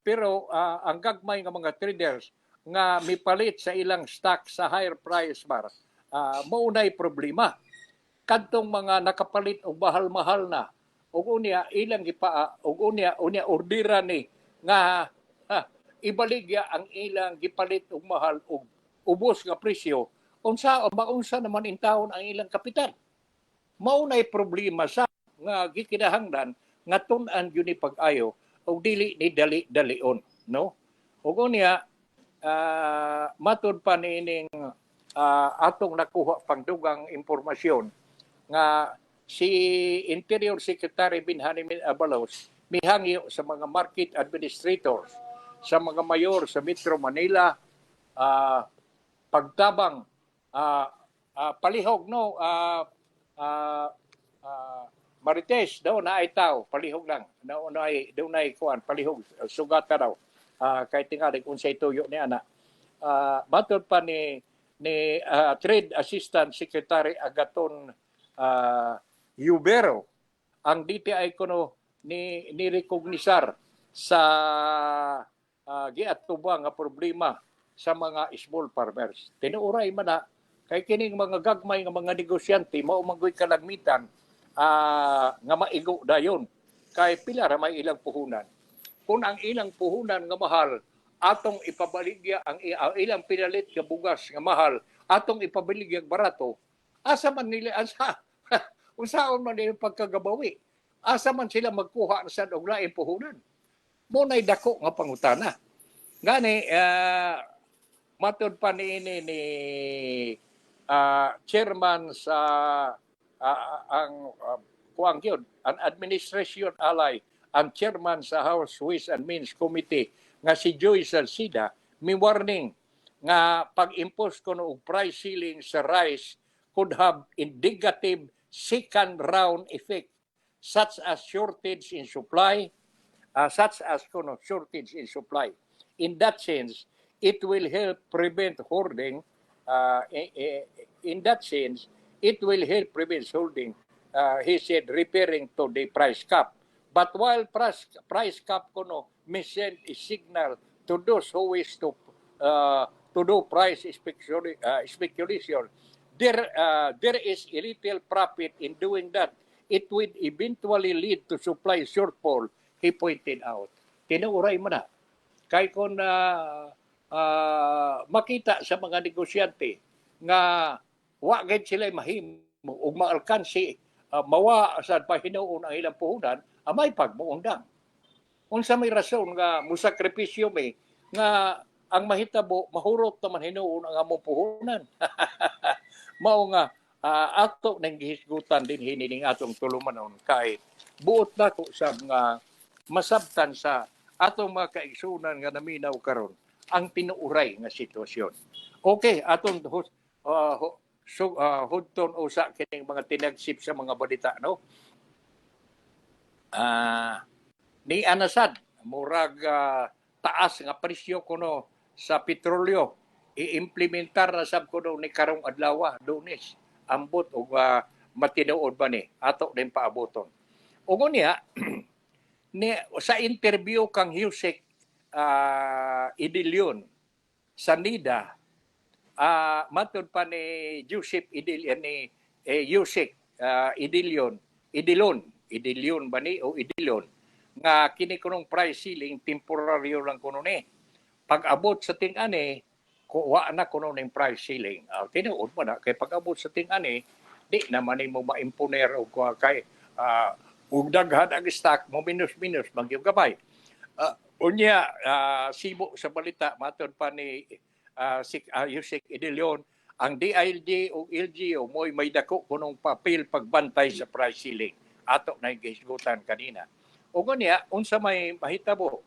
pero ang gagmay nga mga traders nga mipalit sa ilang stock sa higher price bar, maunay problema. Kadtong mga nakapalit og mahal-mahal na, ug unya ilang ug unya orderan ni nga ibaligya ang ilang gipalit og mahal og ubos nga presyo, unsa naman in taon ang ilang kapital. Maunay problema sa nga gikinahanglan nga tun-an gyud ni pag-ayo o dili ni dali-dalion, no? Ug unya matud pa niining atong nakuha pangdugang impormasyon nga si Interior Secretary Benjamin Abalos mihangyo sa mga market administrators, sa mga mayor sa Metro Manila, pagtabang, palihog, no, Marites, daw na ay tao, palihog lang, daw na ay kuan, palihog, sugat ka daw, kay tingali kung sa ituyo ni ana. Matod pa ni Trade Assistant Secretary Agaton Yubero, ang DTI kuno ni recognisar sa giatubang nga problema sa mga small farmers. Tinuuray man na kay kining mga gagmay nga mga negosyante mao mangoy kalagmitan nga maigo dayon kay pila ra may ilang puhunan. Kung ang ilang puhunan nga mahal atong ipabaligya ang ilang pinalit nga bugas nga mahal atong ipabaligya barato, asa man nila asa unsaon man nila pagkagabawi, asa man sila magkuha sa og laing puhunan. Mo nay dako nga pangutana. Ngani matud pa ni chairman sa ang kuang gyud ang administration alay ang chairman sa House Ways and Means Committee nga si Joy Salcida mi warning nga pag-impose kuno og price ceiling sa rice could have indicative second round effect such as shortage in supply. In that sense, it will help prevent hoarding. He said, referring to the price cap. But while price cap kuno may send a signal to those who wish to do price speculation, there is a little profit in doing that. It would eventually lead to supply shortfall, he pointed out. Tinuuray mo na. Kaya kung makita sa mga negosyante nga wagad sila mahimo o maalkansi mawa sa pahinuon ang ilang puhunan, may pagmuundang. Unsa may rason nga musakripisyo may nga ang mahitabo mahurot naman hinuon ang among puhunan. Mao nga ato nang gihisgutan din hinining atong tulumanon kay buot na ko sa mga masabtan sa atong mga kaigsunan nga naminaw karon ang tinuuray nga sitwasyon. Okay, atong hudton usa kining mga tinagsip sa mga balita, no? Ni anasad murag taas nga presyo kuno sa petrolyo i-implementar na sab kuno ni karong adlaw Lunes ambot og matinuod ba ni ato din paaboton. Ug niya ni sa interview kang Yusek Idilion sa NIDA, matud pa ni Joseph Idilion ni Yusek Idilion ba ni o Idilion nga kini kunong price ceiling temporaryo lang kuno ni. Pag-abot sa ting-ani kuha na kuno ning price ceiling. Tinuod mo na kay pag-abot sa ting-ani di naman mo maimponer og kay ug daghan ang stock mo minus magyug gabay. Unya sibo sa balita matud pa ni Yusek Idilion ang DILG o LGU mo'y may dako kunong papel pagbantay sa price ceiling. Ato na gihisgutan kanina. Ug unya unsa may mahitabo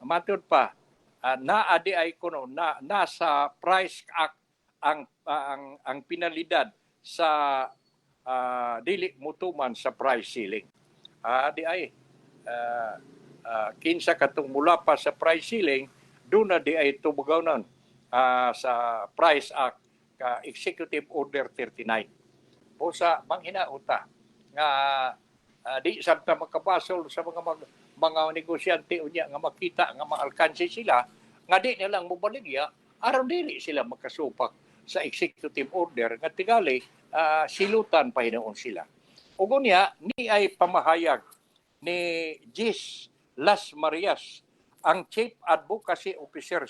matud pa naadi ay kuno nasa price act ang penalidad sa dili mutuman sa price ceiling. Di ay kinsa katong mula pa sa price ceiling do na di ay tubugawnon sa price act ka Executive Order 39. Busa manghinaota nga di sabta makapasol sa mga negosyante unya nga makita nga maalkansi sila nga di nilang mobaligya aron dili sila makasupak sa executive order nga tigali silutan pa hinuon sila. Ug unya ni ay pamahayag ni Gis Las Marias ang Chief Advocacy Officer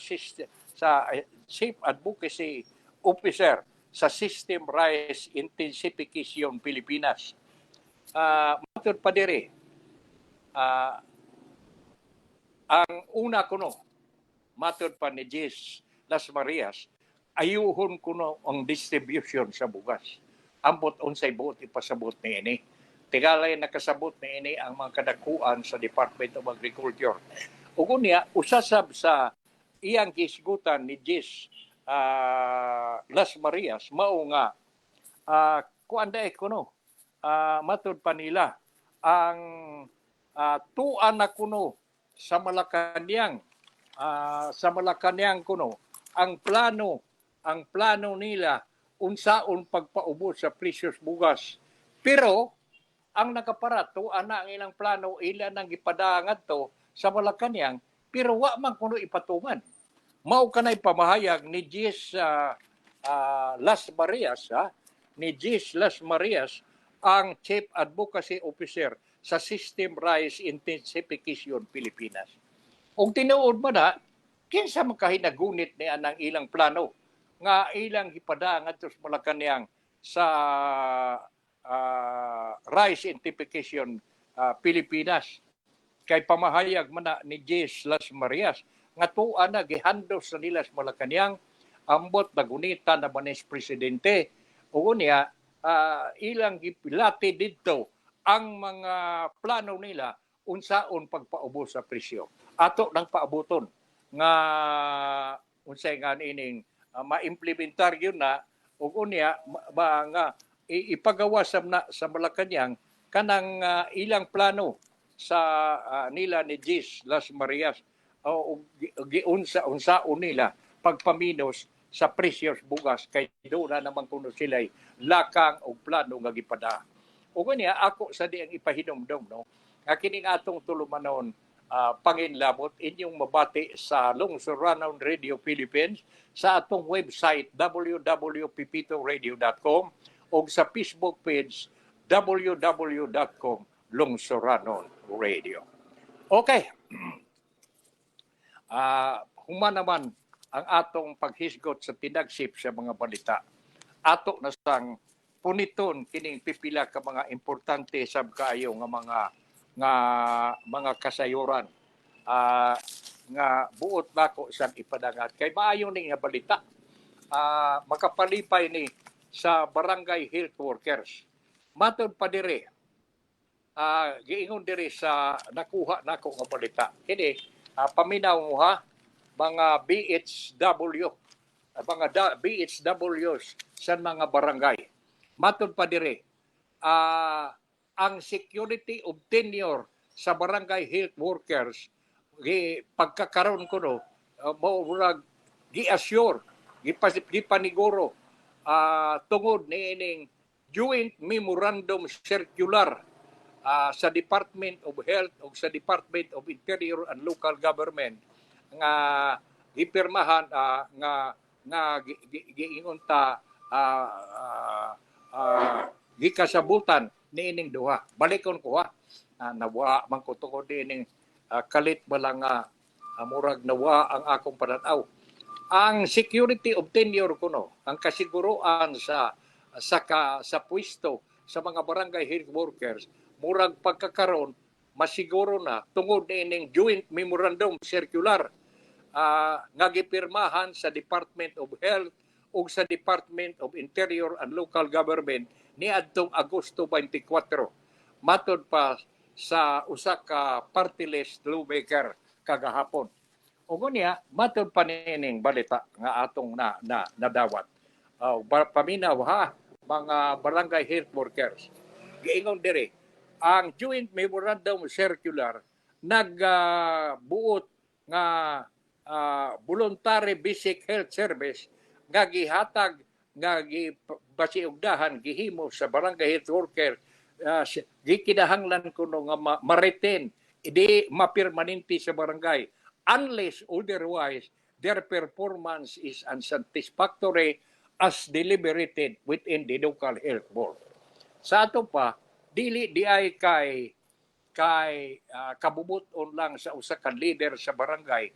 sa System Rise Intensification Pilipinas. Matud pa diri ang una kuno matud pa ni Gis Las Marias ayuhon kuno ang distribution sa bugas ambot unsay buot ipasabot niini Tigalay nakasabot na ini ang mga kadakuan sa Department of Agriculture. Ug unya usasab sa iyang gisgutan ni Jis Las Marias mao nga kuanda kuno matud pa nila ang tuan na kuno sa Malacañang kuno ang plano nila unsaon pagpaubos sa precious bugas. Pero ang nakaparato ana ang ilang plano ilan ang gipadangan to sa Malacañang pero wa man kuno ipatuman. Mao kanay pamahayag ni Jis Las Marias ni Jis Las Marias ang Chief Advocacy Officer sa System Rise Intensification Pilipinas. Ug tinuod man na kinsa man kahinagunit ni anang ilang plano nga ilang gipadangan to sa Malacañang sa Rice Intensification Pilipinas. Kay pamahayag man na ni Jis Las Marias nga tuan na gihandos sa nila sa Malacañang ambot nagunita na manis presidente o niya ilang gipilati dito ang mga plano nila unsaon pagpaubos sa presyo. Ato nang paabuton nga unsay nga ining maimplementar yun na ug unya nga ipagawas sa Malacañang kanang ilang plano sa nila ni Jis Las Marias o unsaon nila pagpaminos sa precious bugas kay do na naman kuno sila'y lakang o plano nga gipada. O kanya ako sa di ang ipahinomdom no. Nga kining atong tulumanon panginlabot inyong mabati sa Lungsuranon Radio Philippines sa atong website www.pipitoradio.com o sa Facebook page www.com Lungsuranon Radio. Okay. Human naman ang atong paghisgot sa tinagsip sa mga balita. Ato na sang puniton kining pipila ka mga importante sab kaayo nga mga kasayuran nga buot nako sa ipadangat kay maayo ning nga balita makapalipay ni sa barangay health workers. Matod pa dire giingon diri sa nakuha nako nga balita. Kini paminaw mo mga BHW, mga BHWs sa mga barangay. Matod pa dire, ang security of tenure sa barangay health workers, pagkakaroon ko no, murag gi-assure, gipaniguro, tungod ni ining Joint Memorandum Circular sa Department of Health o sa Department of Interior and Local Government nga gipirmahan nga giingon ta gikasabutan niining duha. Balikon ko nawa man ko tungod niining kalit balang murag nawa ang akong pananaw. Ang security of tenure kuno, ang kasiguruan sa pwesto sa mga barangay health workers murag pagkakaron masiguro na tungod niining Joint Memorandum Circular nga gipirmahan sa Department of Health ug sa Department of Interior and Local Government niadtong Agosto 24 matod pa sa usa ka party list lawmaker kagahapon. Ug unya matod pa nining balita nga atong nadawat. Paminaw mga barangay health workers. Giingon diri ang Joint Memorandum Circular nagbuot nga voluntary basic health service nga gihatag nga gibasiugdahan gihimo sa barangay health worker gikinahanglan kuno nga ma-retain idi mapermanente sa barangay unless otherwise their performance is unsatisfactory as deliberated within the local health board. Sa ato pa dili di ay kay kabubuton lang sa usa ka leader sa barangay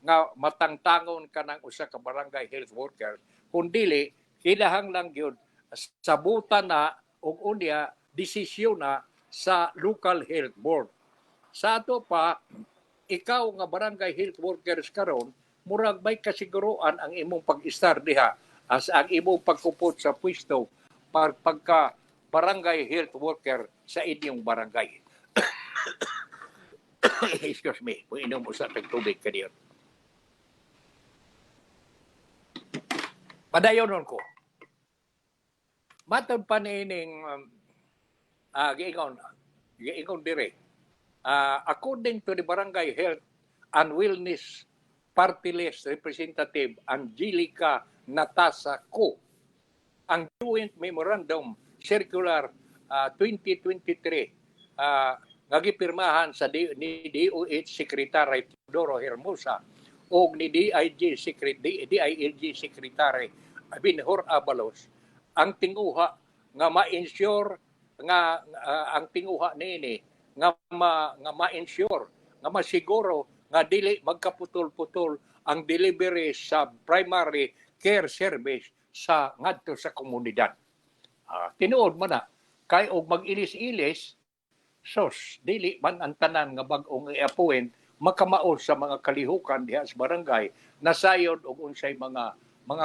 nga matangtangon ka ng usa ka barangay health worker kundi kinahanglan gyud sabutan na ug unya desisyon na sa local health board. Sa ato pa ikaw nga barangay health workers karon murag may kasiguruan ang imong pag-istar diha as ang imong pagkupot sa pwesto pagka barangay health worker sa inyong barangay. Excuse me, inom mo sa tubig kaniyon. Padayonon ko. Matod pa niining giingon dire. According to the Barangay Health and Wellness Party List Representative Angelica Natasa Co, ang Joint Memorandum Circular 2023 nga gipirmahan sa ni DOH Secretary Teodoro Hermosa o ni DILG Secretary Binhor Abalos, ang tinguha nga ma-ensure nga ang tinguha niini nga ma-ensure nga masiguro nga dili magkaputol-putol ang delivery sa primary care service sa ngadto sa komunidad. Tinuod man na kay og mag-ilis-ilis sos dili man ang tanan nga bag-ong i-appoint makamao sa mga kalihukan diha sa barangay nasayod og unsay mga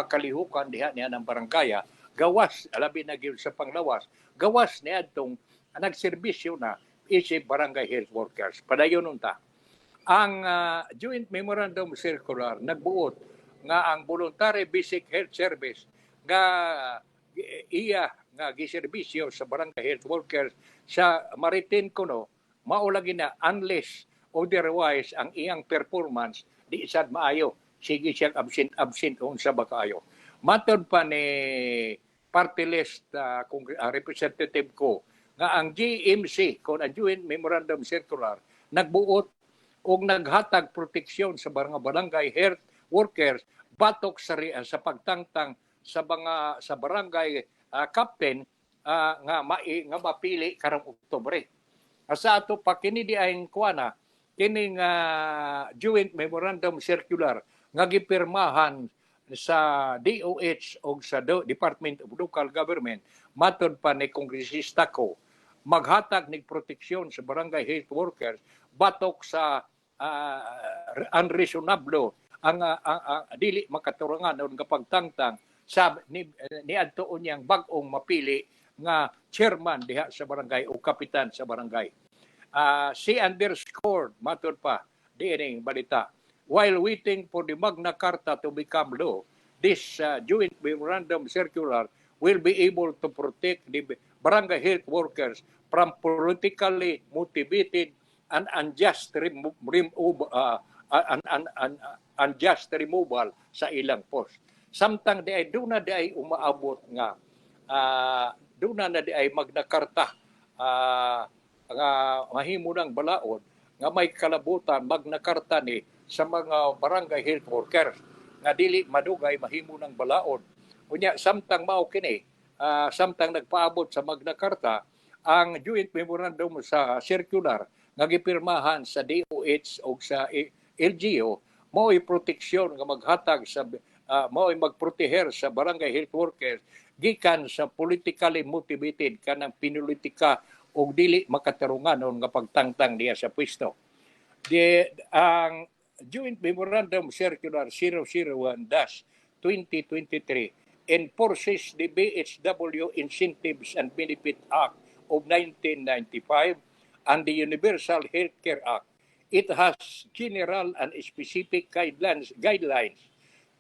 kalihukan diha niya ng barangaya gawas alabi na gyud sa panglawas gawas niadtong nagserbisyo na isip barangay health workers. Padayon unta ang Joint Memorandum Circular nagbuot nga ang voluntary basic health service nga iya nga giserbisyo sa barangay health workers sa Maritin kuno mao lagi na unless otherwise ang iyang performance di sad maayo sige siyang absent unsa ba kaayo. Matod pa ni party list representative ko nga ang GMC kon ang Joint Memorandum Circular nagbuot og naghatag proteksyon sa mga barangay health workers batok sa pagtangtang sa barangay captain nga mapili karong Oktubre. Sa ato pa kini di ay kuana kining Joint Memorandum Circular nga gipirmahan sa DOH o sa Department of Local Government matod pa ni kongresista ko maghatag nig proteksyon sa barangay health workers batok sa unreasonable ang dili makaturangan o pagtangtang sa ni adtoon niyang bag-ong mapili nga chairman diha sa barangay o kapitan sa barangay. Si underscored matod pa diining balita while waiting for the Magna Carta to become law, this Joint Memorandum Circular will be able to protect the barangay health workers from politically motivated and unjust removal sa ilang post. Samtang di ay doon na di ay umaabot nga doon na di ay Magna Carta nga mahimo ng balaod nga may kalabutan Magna Carta ni sa mga barangay health workers nga dili madugay mahimo ng balaod. Unya samtang mao kini samtang nagpaabot sa Magna Carta ang Joint Memorandum sa Circular nga gipirmahan sa DOH o sa LGU mao'y proteksyon nga maghatag sa mao'y magproteher sa barangay health workers gikan sa politically motivated kanang pinulitika o dili makatarunganon nga pagtangtang niya sa pwesto. Ang Joint Memorandum Circular 001-2023 enforces the BHW Incentives and Benefit Act of 1995 and the Universal Healthcare Act. It has general and specific guidelines,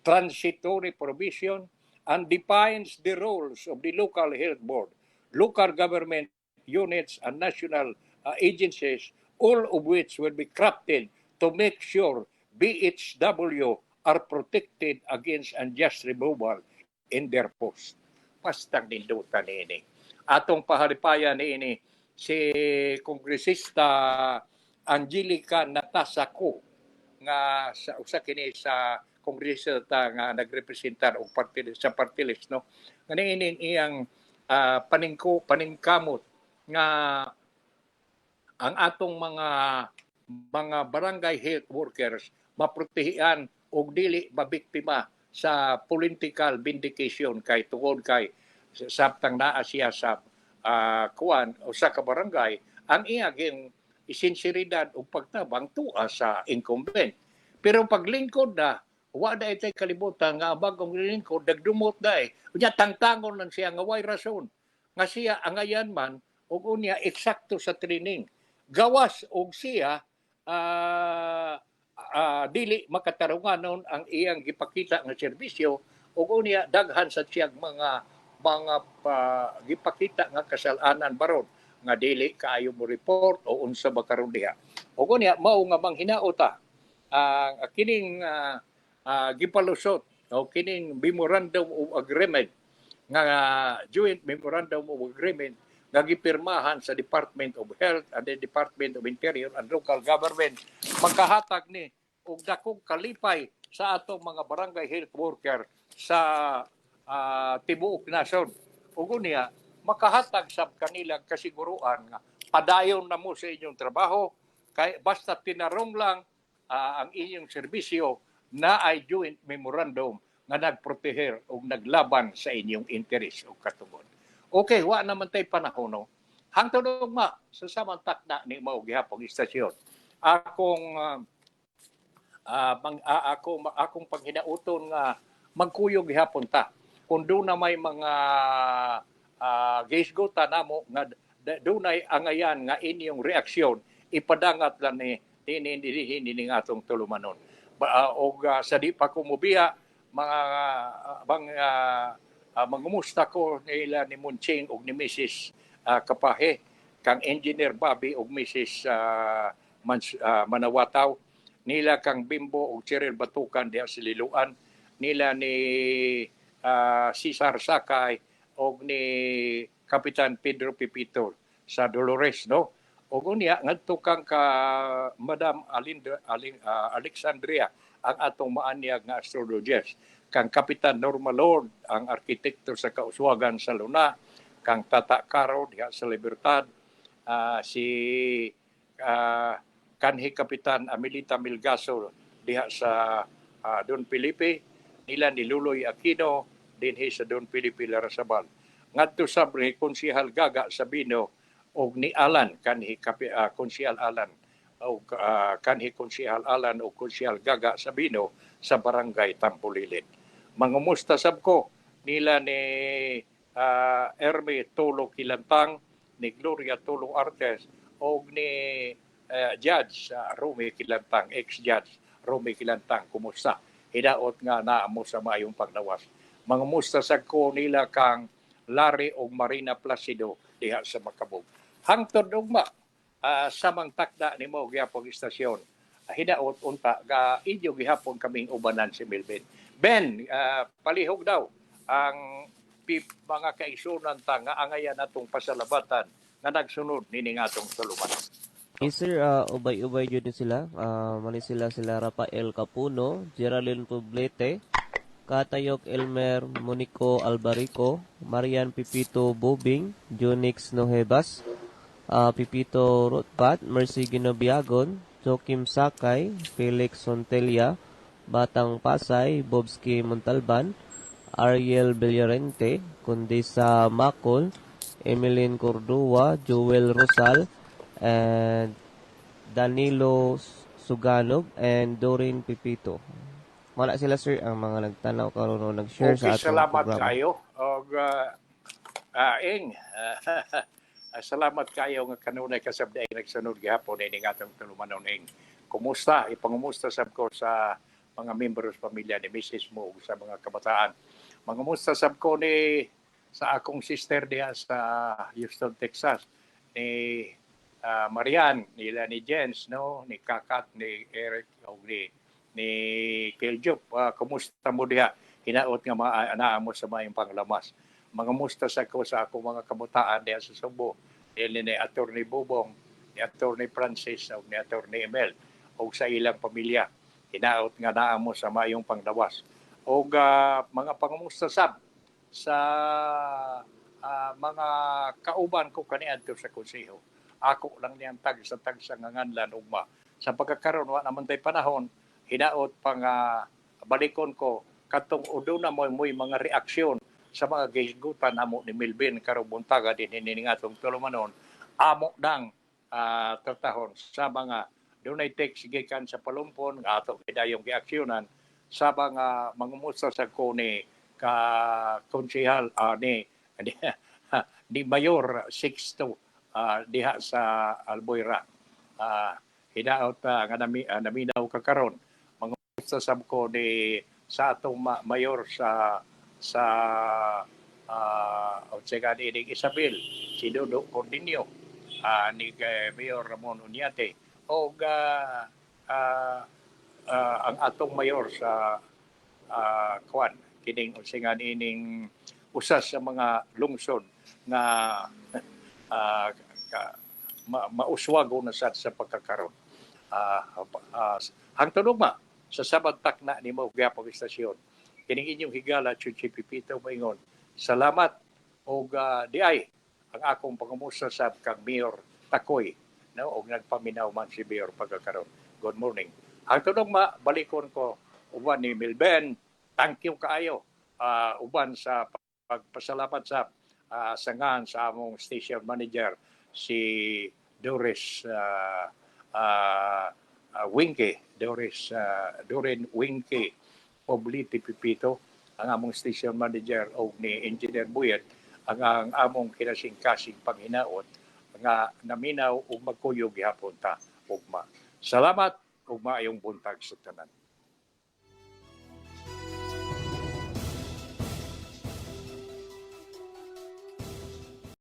transitory provision, and defines the roles of the local health board, local government units, and national agencies, all of which will be crafted to make sure BHW are protected against unjust removal in their post. Pastang nindutan ini. Atong pahalipayan ini si kongresista Angelica Natasa Co nga sa usa kini sa kongresista nga nagrepresentar og sa party list no kanining iyang paningkamot nga ang atong mga barangay health workers maprotehian og dili mabiktima sa political vindication kay tungod kay sabtang naa siya sa kuan o sa kabarangay ang iyang isinseridad o pagtabang tua sa incumbent. Pero paglingkod na, wala itay kalibutan nga bagong lingkod, nagdumot na unya tangtangon lang siya nga way rason. nga siya angayan man ug unya eksakto sa training. Gawas og siya dili makatarunganon ang iyang gipakita nga serbisyo ug unya daghan sa siyang mga gipakita nga kasalanan baron nga dili kaayo mo report o unsa ba karon diha. Ug unya mao nga manghinaota ang kining gipalusot o kining memorandum of agreement nga joint memorandum of agreement nga gipirmahan sa Department of Health and the Department of Interior and Local Government magkahatag ni og dakong kalipay sa atong mga barangay health worker sa tibuok nasod. Ug unya makahatag sa kanilang kasiguruan nga padayon na mo sa inyong trabaho kay basta tinarong lang ang inyong serbisyo na ay joint memorandum nga nagproteher o naglaban sa inyong interes o katungod. Okay, wa naman tay panahon no. Hangtod ugma sa samang takna ni mao gihapon istasyon. Akong panghinauton nga magkuyog gihapon ta. Kung doon na may mga gisgutan namo nga dunay angayan nga inyong reaksyon ipadangat lang ni hindi atong tulumanon. Sa di pa ko mubiya mangumusta ko nila ni Munching ug ni Mrs. Kapahe kang Engineer Bobby ug Mrs. Manawataw nila kang Bimbo ug Cheryl Batukan diha sa Liluan nila ni Cesar Sakay ug ni Kapitan Pedro Pipito sa Dolores no. Ug unya ngadto kang ka Madam Alexandria ang atong maanyag nga astrologers, kang Kapitan Norma Lord ang arkitekto sa Kauswagan sa Luna, kang Tata Caro diha sa Libertad, si kanhi Kapitan Amelita Milgaso diha sa Don Felipe, nila ni Luloy Aquino dinhi sa Don Felipe Larrazabal. Ngadto sa Konsehal Gaga Sabino og ni Alan kanhi Konsehal Alan o kanhi Konsehal Alan o Konsehal Gaga Sabino sa Barangay Tampulilit. Mangumusta sab ko nila ni Erme Tulo Kilantang, ni Gloria Tulo Artes o ni Judge Romy Kilantang, ex-judge Romy Kilantang. Kumusta? Hidaot nga naamo sa mayong paglawas. Mangumusta sab ko nila kang Larry o Marina Placido diha sa Macabog. Hangtod ugma samang takda ni mo gihapon istasyon. Hidaot unta ga inyo gihapon kaming ubanan si Melvin. Ben, palihog daw ang mga kaigsunan ta nga angayan atong pasalabatan nga nagsunod nining atong tulumanon. Yes sir, ubay-ubay yun sila. Mali sila Rafael Capuno, Geraldine Poblete, Katayok Elmer Monico Albarico, Marian Pipito Bobing, Jonix Nohebas, Pipito Rotbat, Mercy Ginobiagon, Joaquim Sakay, Felix Sontelia, Batang Pasay, Bobski Montalban, Ariel Villarente, Condesa Macol, Emeline Cordua, Joel Rosal, and Danilo Suganog, and Doreen Pipito. Wala sila sir ang mga nagtanaw karon o nag-share sa atong salamat programa. kayo. Og salamat kayo nga kanunay kasabday nagsunod gihapon ining atong tulumanon ing. Kumusta? Ipangumusta sab ko sa mga members pamilya ni Mrs. mo ug sa mga kabataan. Mangumusta sab ko ni sa akong sister diha sa Houston, Texas, ni Marian, nila ni Jens, no, ni Kakat, ni Eric, ug ni Keljup. Kumusta mo diha? Hinaot nga anaa mo sa mayong panglamas. Mangumusta sa ko sa akong mga kabataan diha sa Subo. Dili ni Attorney Bubong, ni Attorney Francis, ug ni Attorney Emel, ug sa ilang pamilya. Hinaot nga naa mo sa mayong panglawas. Og mga pangumusta sab sa mga kauban ko kaniadto sa konseho. Ako lang niyang tag sa nga nganlan ugma. Sa pagkakaroon wa naman tay panahon, hinaot pang balikon ko katong uduna mo mga reaksyon sa mga gisgutan namo ni Melvin karong buntaga din hining atong tulumanon. Amo nang tatahon sa mga dunay text gikan sa palumpon nga ato gidayong giaksyonan sa mga mangumusta sa ko ni ka konsehal ni ni Mayor Sixto diha sa Albuera. Hinaot nga naminaw kakaron mga sasab ko ni sa atong mayor sa ni Isabel si Dodo Cordinio ni Mayor Ramon Uñate o ang atong mayor sa Kwan kining unsingan ining usas sa mga lungsod nga mauswago na sa pagkakaroon. Hangtod ugma sa sabagtak na ni mo gyapon istasyon. Kining inyong higala Chuchi Pipito moingon. Salamat og diay ang akong pangumusta sa kang Mayor Takoy no og nagpaminaw man si Mayor pagkakaroon. Good morning. Hangtod ugma balikon ko uban ni Milben. Thank you kaayo uban sa pagpasalamat sa sangan sa among station manager si Doris Dorin Winke Pobliti Pipito ang among station manager o ni Engineer Buyet ang among kinasing-kasing panghinaot nga naminaw ug magkuyog gihapon ta ugma. Salamat ug maayong buntag sa tanan.